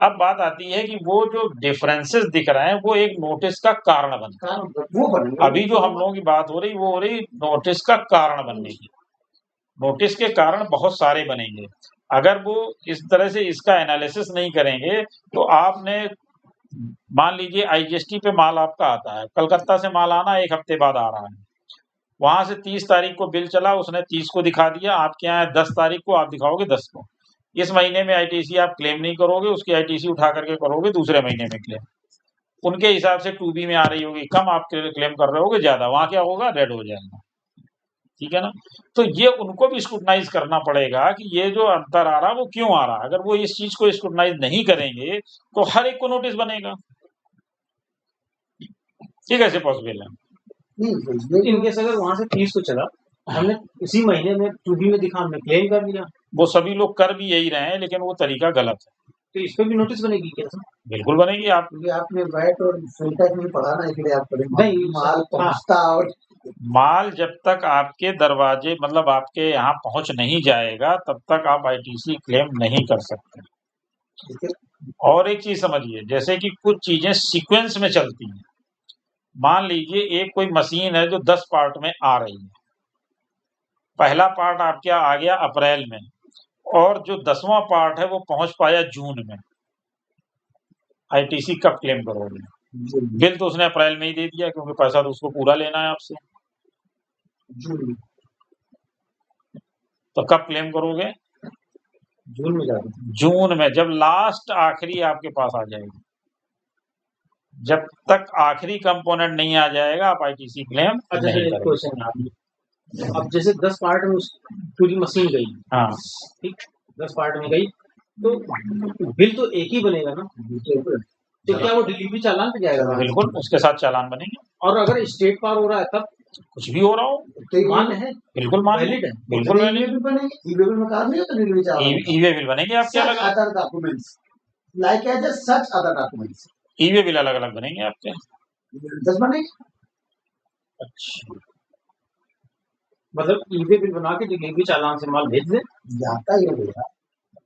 अब बात आती है कि वो जो डिफरेंसेस दिख रहे हैं वो एक नोटिस का कारण बनता है। वो बनेगा अभी जो हम लोगों की बात हो रही वो हो रही नोटिस का कारण बनने की। नोटिस के कारण बहुत सारे बनेंगे। अगर वो इस तरह से इसका एनालिसिस नहीं करेंगे तो आपने मान लीजिए IGST पे माल आपका आता है, कलकत्ता से माल आना 1 हफ्ते बाद आ रहा है, वहां से 30 तारीख को बिल चला, उसने 30 को दिखा दिया, आपके यहाँ 10 तारीख को, आप दिखाओगे 10 को। इस महीने में ITC आप क्लेम नहीं करोगे, उसकी ITC उठा करके करोगे दूसरे महीने में क्लेम। उनके हिसाब से 2B में आ रही होगी कम, आप क्लेम कर रहे होगे ज्यादा, वहां क्या होगा, रेड हो जाएगा। ठीक है ना? तो ये उनको भी स्क्रूटनाइज करना पड़ेगा कि ये जो अंतर आ रहा वो क्यों आ रहा। अगर वो इस चीज को स्क्रूटनाइज नहीं करेंगे तो हर एक को नोटिस बनेगा। ये कैसे पॉसिबल है? नहीं इनकेस अगर वहां से 30 को चला, हमने इसी महीने में 2B में दिखा, हमने क्लेम कर लिया, वो सभी लोग कर भी यही रहे हैं, लेकिन वो तरीका गलत है। तो इस पे भी नोटिस बनेगी क्या सर? बिल्कुल बनेगी। आप क्योंकि आपने वैट और सेंटेक्स नहीं पढ़ा ना, इसलिए आप पढ़े नहीं, माल पहुंचता और माल जब तक आपके दरवाजे मतलब आपके यहाँ पहुंच नहीं जाएगा तब तक आप ITC क्लेम नहीं कर सकते। ठीक है और एक चीज समझिए, जैसे कि कुछ चीजें सीक्वेंस में चलती हैं। मान लीजिए एक कोई मशीन है जो 10 पार्ट में आ रही है, पहला पार्ट आपके आ गया अप्रैल में और जो 10वां पार्ट है वो पहुंच पाया जून में, ITC कब क्लेम करोगे? बिल तो उसने अप्रैल में ही दे दिया क्योंकि पैसा तो उसको पूरा लेना है आपसे, जून तो कब क्लेम करोगे? जून में जाएगा। जून में, जब लास्ट आखिरी आपके पास आ जाएगी। जब तक आखिरी कंपोनेंट नहीं आ जाएगा आप ITC क्लेम अच्छा नहीं सर, एक करोगे। क्वेश्चन है आपने, अब जैसे 10 पार्ट में पूरी मशीन गई, हाँ, ठीक, 10 पार्ट में गई, तो बिल तो एक ही बनेगा ना, तो क्या वो डिलीवरी चालान पे जाएगा? बिल्कुल उसके साथ चालान बनेंगे। और अगर स्टेट पार हो रहा है तब कुछ भी हो रहा हो तो मान्य है, बिल्कुल मान वैलिड है। बिल्कुल ईवे बिल बनेंगे, ईवे बिल में काम नहीं होता डिलीवरी चार्ज ईवे बिल बनेंगे आपके such अलग अलग, other documents like as a such other documents e-way bill अलग अलग बनेंगे आपके। 10 बनेंगे। अच्छा, मतलब ईवे बिल बना के डिलीवरी चालान से माल भेज दे। जाता ही रहेगा।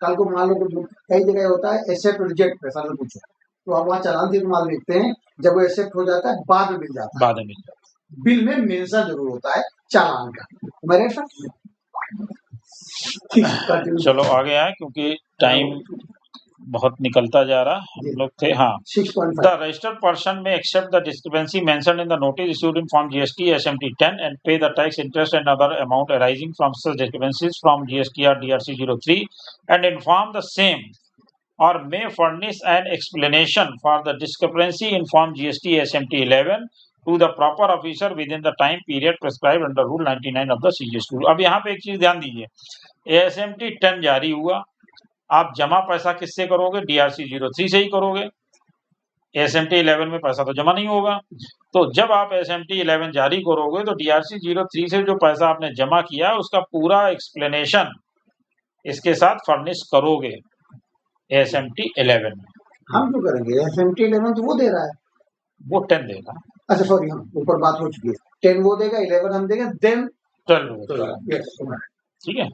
कल को मान लो कि कई जगह होता है एक्सेप्ट रिजेक्ट पैसा ना पूछो, तो आप वहाँ चालान से माल देखते हैं, जब वो एक्सेप्ट हो जाता है बाद में मिल जाता है, बाद में मिल जाएगा। बिल में मेंशन जरूर होता है चालान का। मेरे साथ चलो आगे आए क्योंकि टाइम बहुत निकलता जा रहा। हम लोग थे, हाँ, 6.5 The registered person may accept the discrepancy mentioned in the notice issued in Form GST SMT 10 and pay the tax, interest and other amount arising from such discrepancies from GSTR DRC 03 and inform the same, or may furnish an explanation for the discrepancy in Form GST SMT 11 to the proper officer within the time period prescribed under Rule 99 of the CGST rule। अब यहाँ पे एक चीज ध्यान दीजिए, ASMT 10 जारी हुआ, आप जमा पैसा किससे करोगे? DRC 03 से ही करोगे। SMT 11 में पैसा तो जमा नहीं होगा, तो जब आप SMT 11 जारी करोगे तो DRC 03 से जो पैसा आपने जमा किया उसका पूरा एक्सप्लेनेशन इसके साथ फर्निश करोगे SMT 11 में। हम क्यों करेंगे? SMT 11 तो वो दे रहा है। वो 10 देगा। अच्छा सॉरी, हम ऊपर बात हो चुकी है। 10 वो देगा, 11 हम देंगे, देन 12 यस ठीक है।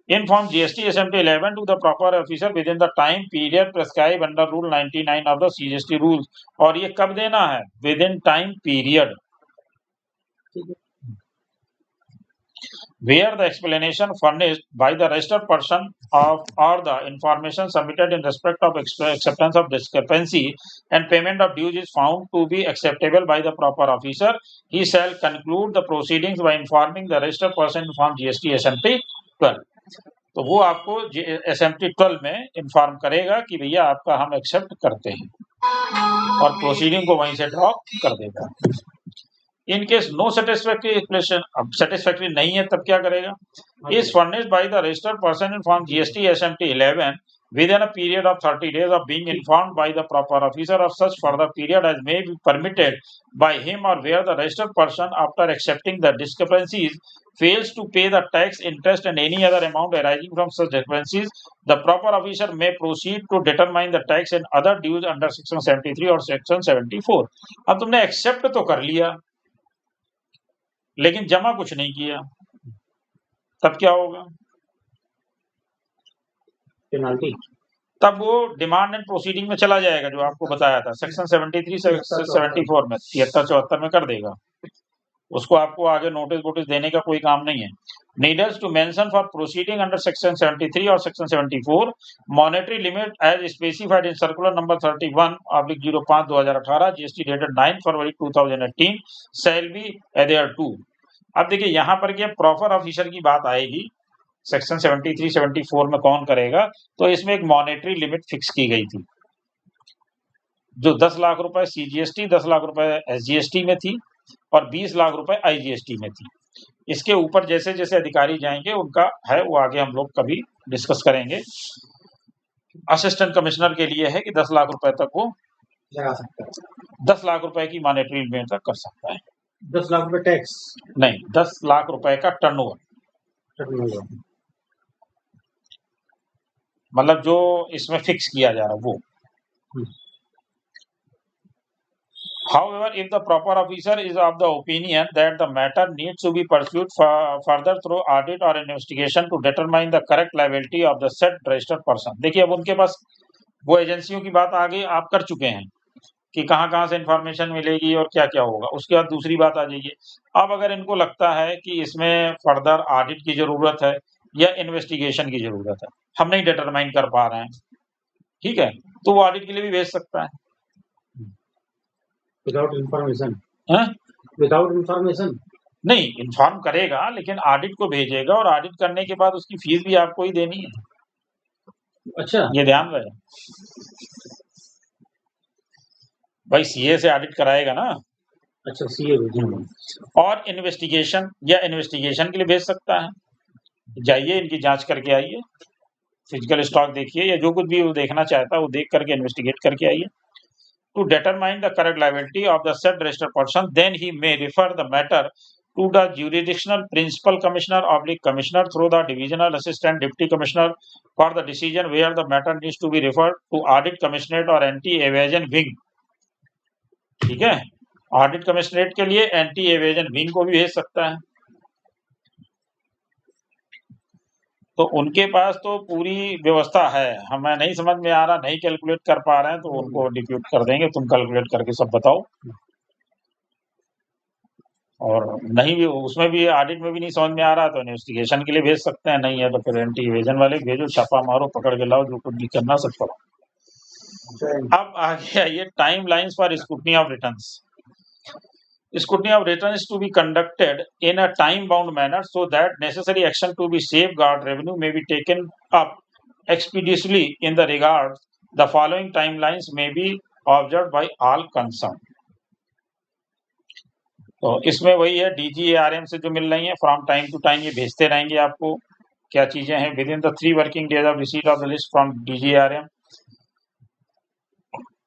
Inform GST SMT 11 to the proper officer within the time period prescribed under Rule 99 of the CGST rules। और ये कब देना है? Within time period, where the explanation furnished by the registered person of or the information submitted in respect of acceptance of discrepancy and payment of dues is found to be acceptable by the proper officer, he shall conclude the proceedings by informing the registered person in Form GST SMT 12। तो वो आपको SMT 12 में inform करेगा कि भैया आपका हम accept करते हैं और प्रोसीडिंग को वहीं से ड्रॉप कर देगा। In case no satisfactory explanation, अब सेटिस्फैक्टरी नहीं है तब क्या करेगा? Is furnished by the registered person in form GST SMT 11 within a period of 30 days of being informed by the proper officer of such further period as may be permitted by him, or where the registered person, after accepting the discrepancies, fails to pay the tax, interest and any other amount arising from such discrepancies, the proper officer may proceed to determine the tax and other dues under section 73 और section 74. अब तुमने accept तो कर लिया लेकिन जमा कुछ नहीं किया, तब क्या होगा? पेनाल्टी। तब वो डिमांड एंड प्रोसीडिंग में चला जाएगा, जो आपको बताया था सेक्शन 73 से 74 में, 73-74 में कर देगा उसको। आपको आगे नोटिस वोटिस देने का कोई काम नहीं है। Needless to mention for proceeding under section 73 और section 74 monetary limit as specified in circular number 31/05/2018 GST dated 9 February 2018 shall be adhere to. अब देखिए यहाँ पर क्या प्रॉपर ऑफिसर की बात आएगी, सेक्शन 73-74 में कौन करेगा, तो इसमें एक मॉनेटरी लिमिट फिक्स की गई थी जो 10 लाख रुपए सीजीएसटी, 10 लाख रुपए एसजीएसटी में थी और 20 लाख रुपए आईजीएसटी में थी। इसके ऊपर जैसे जैसे अधिकारी जाएंगे उनका है वो आगे हम लोग कभी डिस्कस करेंगे। असिस्टेंट कमिश्नर के लिए है कि 10 लाख रुपए तक वो लगा सकता है, 10 लाख रुपए की मॉनेटरी लिमिट तक कर सकता है। 10 लाख रुपए टैक्स नहीं, 10 लाख रुपए का टर्नओवर, मतलब जो इसमें फिक्स किया जा रहा है वो। However, if the proper officer is of the opinion that the matter needs to be pursued further through audit or investigation to determine the correct liability of the said registered person, देखिए अब उनके पास वो एजेंसियों की बात आगे आप कर चुके हैं कि कहाँ से इंफॉर्मेशन मिलेगी और क्या क्या होगा। उसके बाद दूसरी बात आ जाइए, अब अगर इनको लगता है कि इसमें फर्दर ऑडिट की जरूरत है या इन्वेस्टिगेशन की जरूरत है, हम नहीं डिटरमाइन कर पा रहे हैं, ठीक है, तो वो ऑडिट के लिए भी भेज सकता है विदाउट इंफॉर्मेशन। हैं? विदाउट इंफॉर्मेशन नहीं, इन्फॉर्म करेगा लेकिन ऑडिट को भेजेगा और ऑडिट करने के बाद उसकी फीस भी आपको ही देनी है। अच्छा, ये ध्यान रहे भाई, सीए से ऑडिट कराएगा ना। अच्छा सीए और इन्वेस्टिगेशन के लिए भेज सकता है, जाइए इनकी जांच करके आइए, फिजिकल स्टॉक देखिए या जो कुछ भी वो देखना चाहता है वो देख करके इन्वेस्टिगेट करके आइए। To determine the correct liability of the said registered person, then he may refer the matter to the jurisdictional principal commissioner / commissioner through the divisional assistant deputy commissioner for the decision where the matter needs to be referred to audit commissionerate or anti-evasion wing। ठीक है, audit commissionerate के लिए anti evasion wing को भी भेज सकता है। तो उनके पास तो पूरी व्यवस्था है, हमें नहीं समझ में आ रहा, नहीं कैलकुलेट कर पा रहे हैं तो उनको डिप्यूट कर देंगे, तुम कैलकुलेट करके सब बताओ। और नहीं भी उसमें भी ऑडिट में भी नहीं समझ में आ रहा तो इन्वेस्टिगेशन के लिए भेज सकते हैं, नहीं है तो फिर एंटी इवेजन वाले भेजो, छापा मारो, पकड़ के लाओ, जो कुछ भी करना सब करो। अब आगे आइए, time lines for scrutiny of returns. Scrutiny of returns to be conducted in a time-bound manner so that necessary action to be safeguard revenue may be taken up expeditiously in the regards the following timelines may be observed by all concerned। तो इसमें वही है, DGARM से जो मिल रही है from time to time ये भेजते रहेंगे आपको क्या चीजें हैं। With in the 3 working days of receipt of the list from DGARM,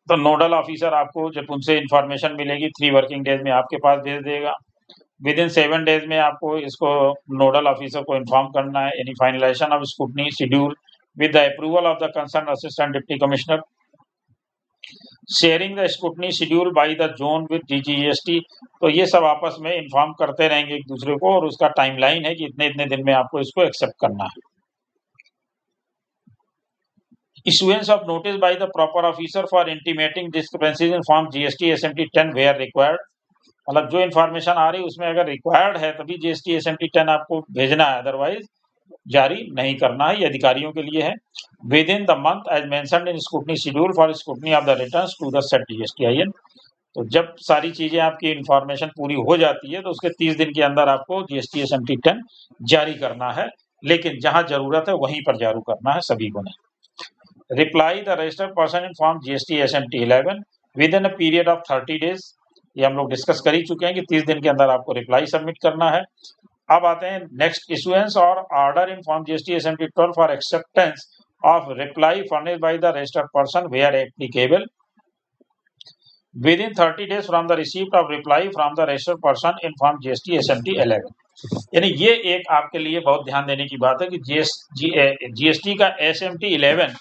तो नोडल ऑफिसर आपको जब उनसे इंफॉर्मेशन मिलेगी 3 वर्किंग डेज में आपके पास भेज देगा। विद इन 7 डेज में आपको इसको नोडल ऑफिसर को इन्फॉर्म करना है। Any finalisation of scrutiny schedule with the approval of the concern assistant deputy commissioner, sharing the scrutiny schedule by the zone with DGST, तो ये सब आपस में इन्फॉर्म करते रहेंगे एक दूसरे को और उसका टाइमलाइन है कि इतने इतने दिन में आपको इसको एक्सेप्ट करना है। Issuance of notice by the proper officer for intimating discrepancies in form GST SMT 10 where required, मतलब जो इन्फॉर्मेशन आ रही है उसमें अगर रिक्वायर्ड है तभी GST SMT 10 आपको भेजना है, अदरवाइज जारी नहीं करना है, ये अधिकारियों के लिए है। Within the month as mentioned in scrutiny schedule for scrutiny of the returns to the set GSTIN, तो जब सारी चीजें आपकी इन्फॉर्मेशन पूरी हो जाती है तो उसके 30 दिन के अंदर आपको GST SMT 10 जारी करना है, लेकिन जहां जरूरत है वहीं पर जारी करना है, सभी को नहीं। Reply the registered person in form GST SMT 11 within a period of 30 days, ये हम लोग डिस्कस कर ही चुके हैं कि 30 दिन के अंदर आपको रिप्लाई सबमिट करना है। अब आते हैं नेक्स्ट, इशुएंस और order in form GST SMT 12 for acceptance of reply furnished by the registered person where applicable within 30 days from the receipt of reply from the registered person in form GST SMT 11। यानी ये एक आपके लिए बहुत ध्यान देने की बात है कि जीएसटी का SMT 11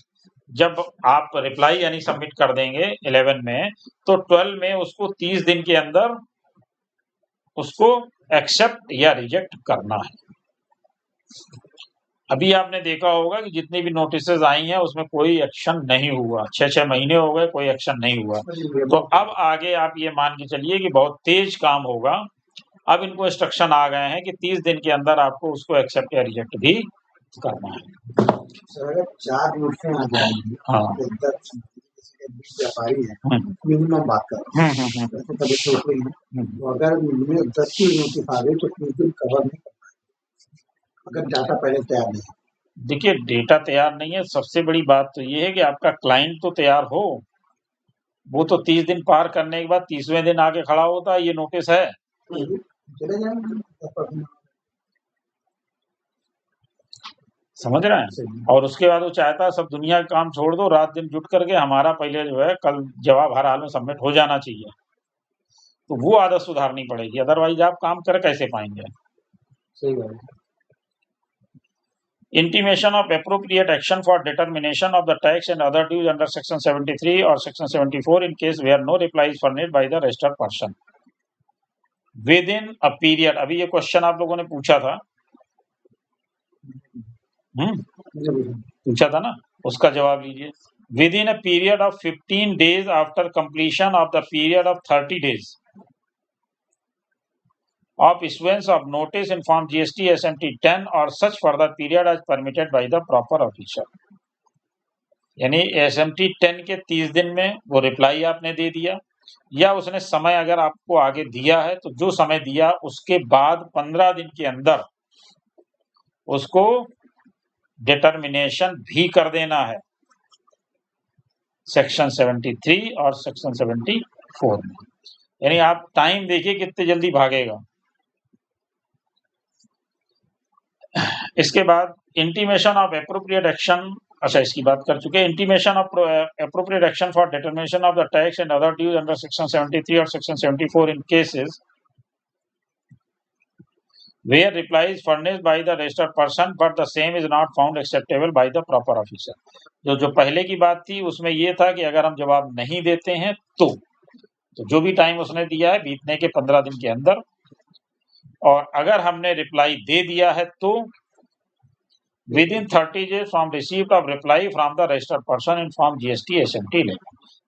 जब आप रिप्लाई यानी सबमिट कर देंगे 11 में, तो 12 में उसको 30 दिन के अंदर उसको एक्सेप्ट या रिजेक्ट करना है। अभी आपने देखा होगा कि जितनी भी नोटिसेज आई हैं उसमें कोई एक्शन नहीं हुआ, 6-6 महीने हो गए, कोई एक्शन नहीं हुआ। तो अब आगे आप ये मान के चलिए कि बहुत तेज काम होगा। अब इनको इंस्ट्रक्शन आ गए हैं कि 30 दिन के अंदर आपको उसको एक्सेप्ट या रिजेक्ट भी करना है। सर अगर 4 नोटिसें आ जाएंगी, हाँ। तो 10 व्यापारी है, मिनिमम बात कर रहा हूँ, वैसे कभी छोटे हैं, तो अगर उनमें 10 की नोटिस आ गई तो 30 दिन कवर नहीं कर पाएंगे, अगर डाटा पहले तैयार नहीं है। देखिए डेटा तैयार नहीं है, सबसे बड़ी बात तो ये है कि आपका क्लाइंट तो तैयार हो, वो तो 30 दिन पार करने के बाद 30वें दिन आके खड़ा होता है, ये नोटिस है। चले जाएंगे, समझ रहे हैं। और उसके बाद वो चाहता है सब दुनिया का काम छोड़ दो, रात दिन जुट करके हमारा पहले जो है कल जवाब हर हाल में सबमिट हो जाना चाहिए। तो वो आदत सुधारनी पड़ेगी, अदरवाइज आप काम कर कैसे पाएंगे। सही बात है। Intimation of appropriate action for determination of the tax and other dues under section 73 or section 74 in case where no reply is furnished by the registered person within a period। अभी ये क्वेश्चन आप लोगों ने पूछा था, पूछा था ना, उसका जवाब लीजिए। Within a period of 15 days after completion of the period of 30 days of issuance of notice in form GST SMT 10 or such further period as permitted by the proper officer। यानी SMT 10 के 30 दिन में वो reply आपने दे दिया, या उसने समय अगर आपको आगे दिया है तो जो समय दिया उसके बाद 15 दिन के अंदर उसको डिटर्मिनेशन भी कर देना है सेक्शन 73 और सेक्शन 74 में। यानी आप टाइम देखिए कितने जल्दी भागेगा। इसके बाद इंटीमेशन ऑफ एप्रोप्रिएट एक्शन, अच्छा इसकी बात कर चुके हैं। Intimation of appropriate action for determination of the tax and other dues under section 73 और section 74 in cases where reply is furnished by the registered person but the same is not found acceptable by the proper officer। जो पहले की बात थी उसमें ये था कि अगर हम जवाब नहीं देते हैं तो जो भी टाइम उसने दिया है बीतने के 15 दिन के अंदर, और अगर हमने रिप्लाई दे दिया है तो within 30 days from receipt of reply from the registered person in form GST SMT 11।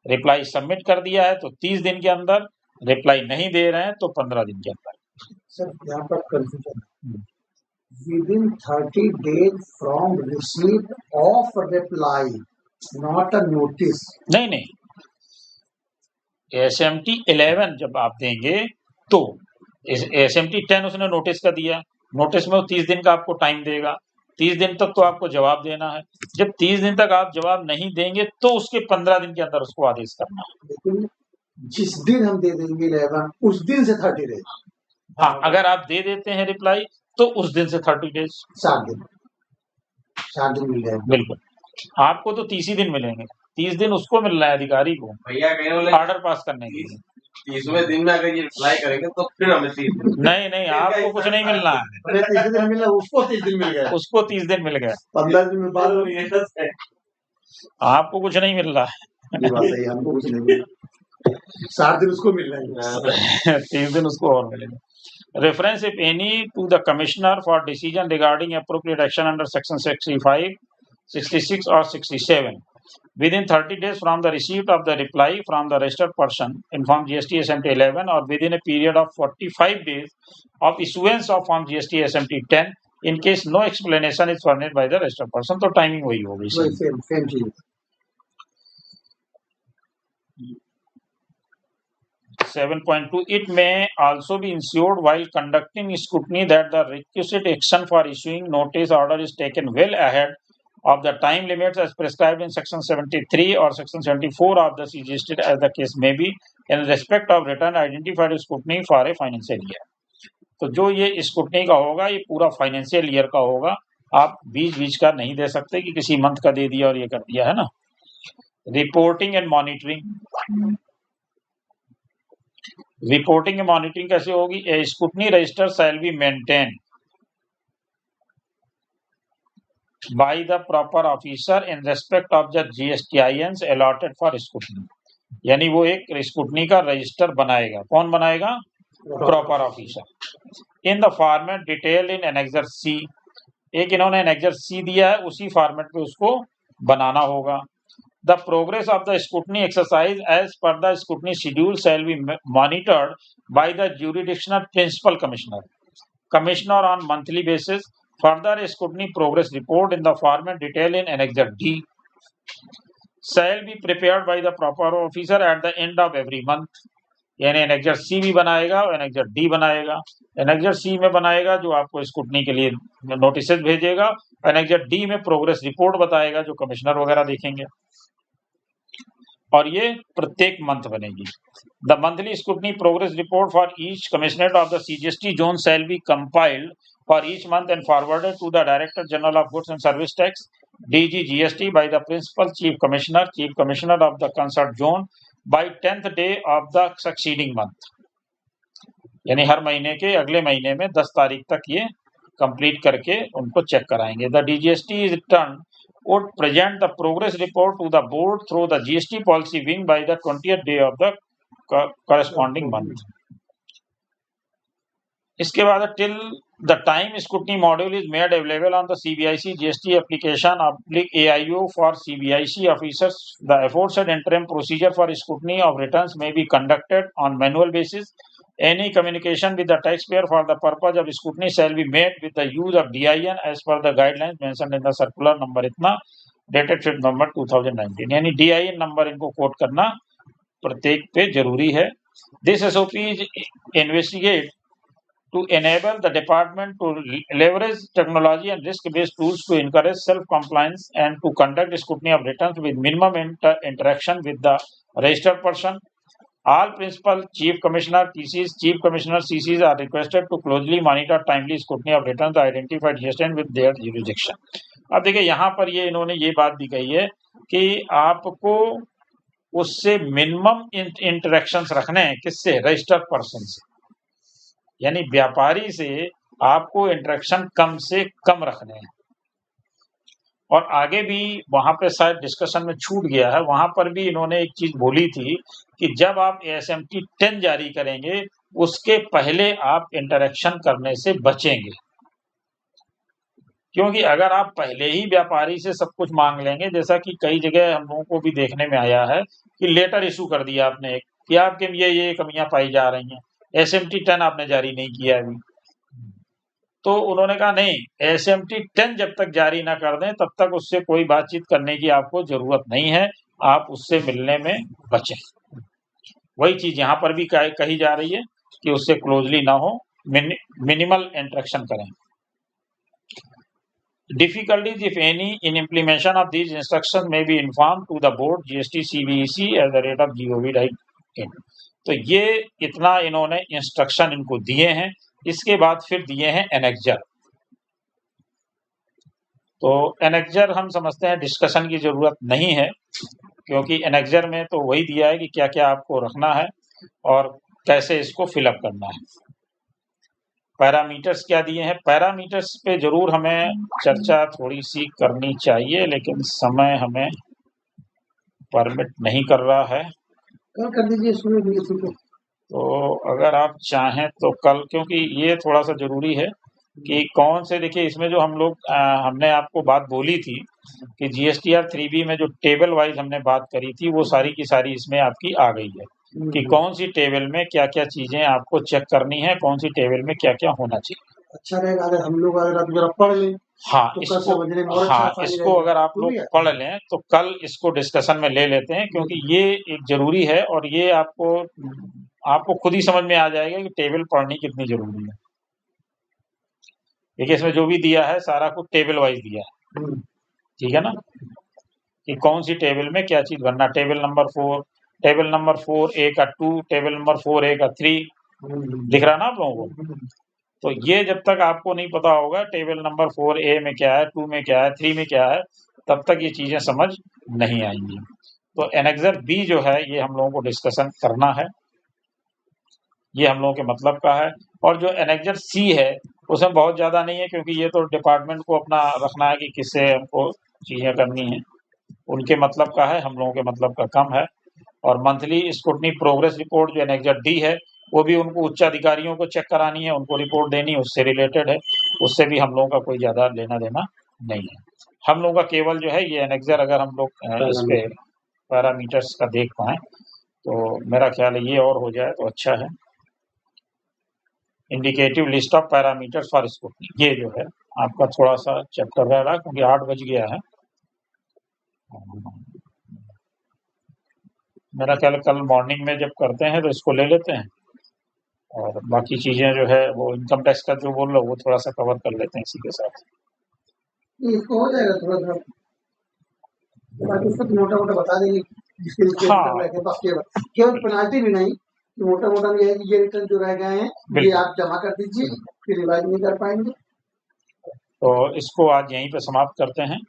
Reply submit कर दिया है तो 30 दिन के अंदर, रिप्लाई नहीं दे रहे हैं तो 15 दिन के अंदर। सर यहाँ पर कंफ्यूजन है, within 30 days from receipt of reply, not a notice. नहीं, SMT 11 जब आप देंगे तो SMT 10 उसने नोटिस का दिया, नोटिस में वो 30 दिन का आपको टाइम देगा, 30 दिन तक तो आपको जवाब देना है। जब 30 दिन तक आप जवाब नहीं देंगे तो उसके 15 दिन के अंदर उसको आदेश करना है। लेकिन जिस दिन हम दे देंगे 11 उस दिन से 30 डेज। हाँ, अगर आप दे देते हैं रिप्लाई तो उस दिन से 30 डेज, 7 दिन मिल जाएगा। बिल्कुल, आपको तो 30 ही दिन मिलेंगे, 30 दिन उसको मिल रहा है अधिकारी को भैया ऑर्डर पास करने के लिए। 30वें दिन में अगर ये रिप्लाई करेंगे तो फिर हमें 30 दिन। नहीं, आपको कुछ नहीं मिलना है। 30 दिन मिला, उसको 30 दिन मिल गया, उसको 30 दिन मिल गया, 15 दिन में बाद आपको कुछ नहीं मिल रहा है। ये बात सही है, हमको कुछ नहीं मिला, 7 दिन उसको मिल रहा है, 30 दिन उसको और मिलेंगे। Reference if any to the commissioner for decision regarding appropriate action under section 65, 66 or 67 within 30 days from the receipt of the reply from the registered person in form GST SMT 11 or within a period of 45 days of issuance of form GST SMT 10 in case no explanation is furnished by the registered person। तो timing वही होगी। Same चीज। 7.2 it may also be ensured while conducting scrutiny that the requisite action for issuing notice order is taken well ahead of the time limits as prescribed in section 73 or section 74 of the CGST as the case may be in respect of return identified scrutiny for a financial year। तो जो ये scrutiny का होगा ये पूरा financial year का होगा, आप बीच बीच का नहीं दे सकते कि किसी मंथ का दे दिया और ये कर दिया, है ना। Reporting and monitoring, reporting and monitoring कैसे होगी? A scrutiny register shall be maintain by the proper officer in respect of the GSTINs allotted for scrutiny। यानी वो एक स्क्रूटनी का रजिस्टर बनाएगा। कौन बनाएगा? Proper officer. In the format detail in annexure C, एक इन्होंने एनेक्सर सी दिया है, उसी फॉर्मेट पे उसको बनाना होगा। The progress of the scrutiny exercise as per the scrutiny schedule shall be monitored by the jurisdictional principal commissioner on monthly basis. Further scrutiny progress report in the format detailed in Annexure D shall be prepared by the proper officer at the end of every month। यानी Annexure C भी बनाएगा और Annexure D बनाएगा। Annexure C में बनाएगा जो आपको scrutiny के लिए नोटिस भेजेगा, Annexure D में प्रोग्रेस रिपोर्ट बताएगा जो कमिश्नर वगैरह देखेंगे, और ये प्रत्येक मंथ बनेगी। The monthly scrutiny progress report for each commissionerate of the CGST zone shall be compiled for each month and forwarded to the Director General of Goods and Service Tax (DG GST) by the Principal Chief Commissioner of the concerned zone by 10th day of the succeeding month। यानी हर महीने के अगले महीने में 10 तारीख तक ये complete करके उनको चेक कराएंगे। The DGST is returned would present the progress report to the board through the GST policy wing by the 20th day of the corresponding month। इसके बाद till the time scrutiny module is made available on the CBIC GST application /AIO for CBIC officers, the aforesaid interim procedure for scrutiny of returns may be conducted on manual basis। Any communication with the taxpayer for the purpose of scrutiny shall be made with the use of DIN as per the guidelines mentioned in the circular number इतना dated 5 November 2019। यानी DIN number इनको coat करना प्रत्येक पे जरूरी है। This SOP is investigate to enable the department to leverage technology and risk-based tools to encourage self-compliance and to conduct scrutiny of returns with minimum interaction with the registered person। All principal chief commissioner PCs, chief commissioner CCs are requested to closely monitor timely scrutiny of returns identified yesterday with their jurisdiction। अब देखिए यहाँ पर ये इन्होंने ये बात भी कही है कि आपको उससे मिनिमम इंटरेक्शंस रखने हैं, किससे? रजिस्टर्ड पर्सन से, यानी व्यापारी से आपको इंटरेक्शन कम से कम रखने हैं। और आगे भी वहां पे शायद डिस्कशन में छूट गया है, वहां पर भी इन्होंने एक चीज बोली थी कि जब आप ASMT 10 जारी करेंगे उसके पहले आप इंटरेक्शन करने से बचेंगे, क्योंकि अगर आप पहले ही व्यापारी से सब कुछ मांग लेंगे, जैसा कि कई जगह हम लोगों को भी देखने में आया है कि लेटर इशू कर दिया आपने कि आपके ये कमियां पाई जा रही हैं, ASMT 10 आपने जारी नहीं किया अभी, तो उन्होंने कहा नहीं, ASMT 10 जब तक जारी ना कर दें तब तक उससे कोई बातचीत करने की आपको जरूरत नहीं है, आप उससे मिलने में बचें। वही चीज यहाँ पर भी कही जा रही है कि उससे क्लोजली ना हो, मिनिमल इंटरेक्शन करें। Difficulties, if any, in implementation of these instructions may be informed to the board GST CBEC @gov.in। तो ये इतना इन्होंने इंस्ट्रक्शन इनको दिए हैं। इसके बाद फिर दिए हैं एनेक्जर। तो एनेक्जर हम समझते हैं डिस्कशन की जरूरत नहीं है, क्योंकि एनेक्जर में तो वही दिया है कि क्या क्या आपको रखना है और कैसे इसको फिलअप करना है। पैरामीटर्स क्या दिए हैं, पैरामीटर्स पे जरूर हमें चर्चा थोड़ी सी करनी चाहिए, लेकिन समय हमें परमिट नहीं कर रहा है। कल कर दीजिए सुबह। तो अगर आप चाहें तो कल, क्योंकि ये थोड़ा सा जरूरी है कि कौन से, देखिए इसमें जो हम लोग हमने आपको बात बोली थी कि GSTR 3B में जो टेबल वाइज हमने बात करी थी वो सारी की सारी इसमें आपकी आ गई है कि कौन सी टेबल में क्या क्या चीजें आपको चेक करनी है, कौन सी टेबल में क्या क्या होना चाहिए। अच्छा रहेगा अगर हम लोग अगर पढ़ लें। हाँ, तो इसको अगर आप लोग पढ़ लें तो कल इसको डिस्कशन में ले लेते हैं, क्योंकि ये एक जरूरी है और ये आपको खुद ही समझ में आ जाएगा कि टेबल पढ़नी कितनी जरूरी है। देखिए इसमें जो भी दिया है सारा कुछ टेबल वाइज दिया है, ठीक है ना, कि कौन सी टेबल में क्या चीज बनना। टेबल नंबर 4 A का 2, टेबल नंबर 4 A का 3 दिख रहा ना आप लोगों को। तो ये जब तक आपको नहीं पता होगा टेबल नंबर 4A में क्या है, 2 में क्या है, 3 में क्या है, तब तक ये चीजें समझ नहीं आएंगी। तो एनेक्सर बी जो है ये हम लोगों को डिस्कशन करना है, ये हम लोगों के मतलब का है। और जो एनेक्सर सी है उसमें बहुत ज्यादा नहीं है, क्योंकि ये तो डिपार्टमेंट को अपना रखना है कि किससे हमको चीजें करनी है, उनके मतलब का है, हम लोगों के मतलब का कम है। और मंथली स्क्रूटनी प्रोग्रेस रिपोर्ट जो एनेक्सर डी है वो भी उनको उच्च अधिकारियों को चेक करानी है, उनको रिपोर्ट देनी है, उससे रिलेटेड है, उससे भी हम लोगों का कोई ज्यादा लेना देना नहीं है। हम लोगों का केवल जो है ये एनेक्सर अगर हम लोग इस पे पैरामीटर्स का देख पाए तो मेरा ख्याल है ये और हो जाए तो अच्छा है। Indicative list of parameters for scrutiny, ये जो है आपका थोड़ा सा चैप्टर रह रहा है क्योंकि 8 बज गया है। मेरा ख्याल है कल मॉर्निंग में जब करते हैं तो इसको ले लेते हैं, और बाकी चीजें जो है वो इनकम टैक्स का जो बोल रहा हूँ वो थोड़ा सा कवर कर लेते हैं इसी के साथ। इसको हो जाएगा थोड़ा थोड़ा, बाकी उसको तो मोटा मोटा बता देंगे जिसके लिए हाँ। रखे बस केवल पेनाल्टी भी नहीं, मोटा मोटा ये है कि ये रिटर्न जो रह गए हैं ये बिल्कुल। आप जमा कर दीजिए, फिर रिवाइज नहीं कर पाएंगे। तो इसको आज यहीं पे समाप्त करते हैं।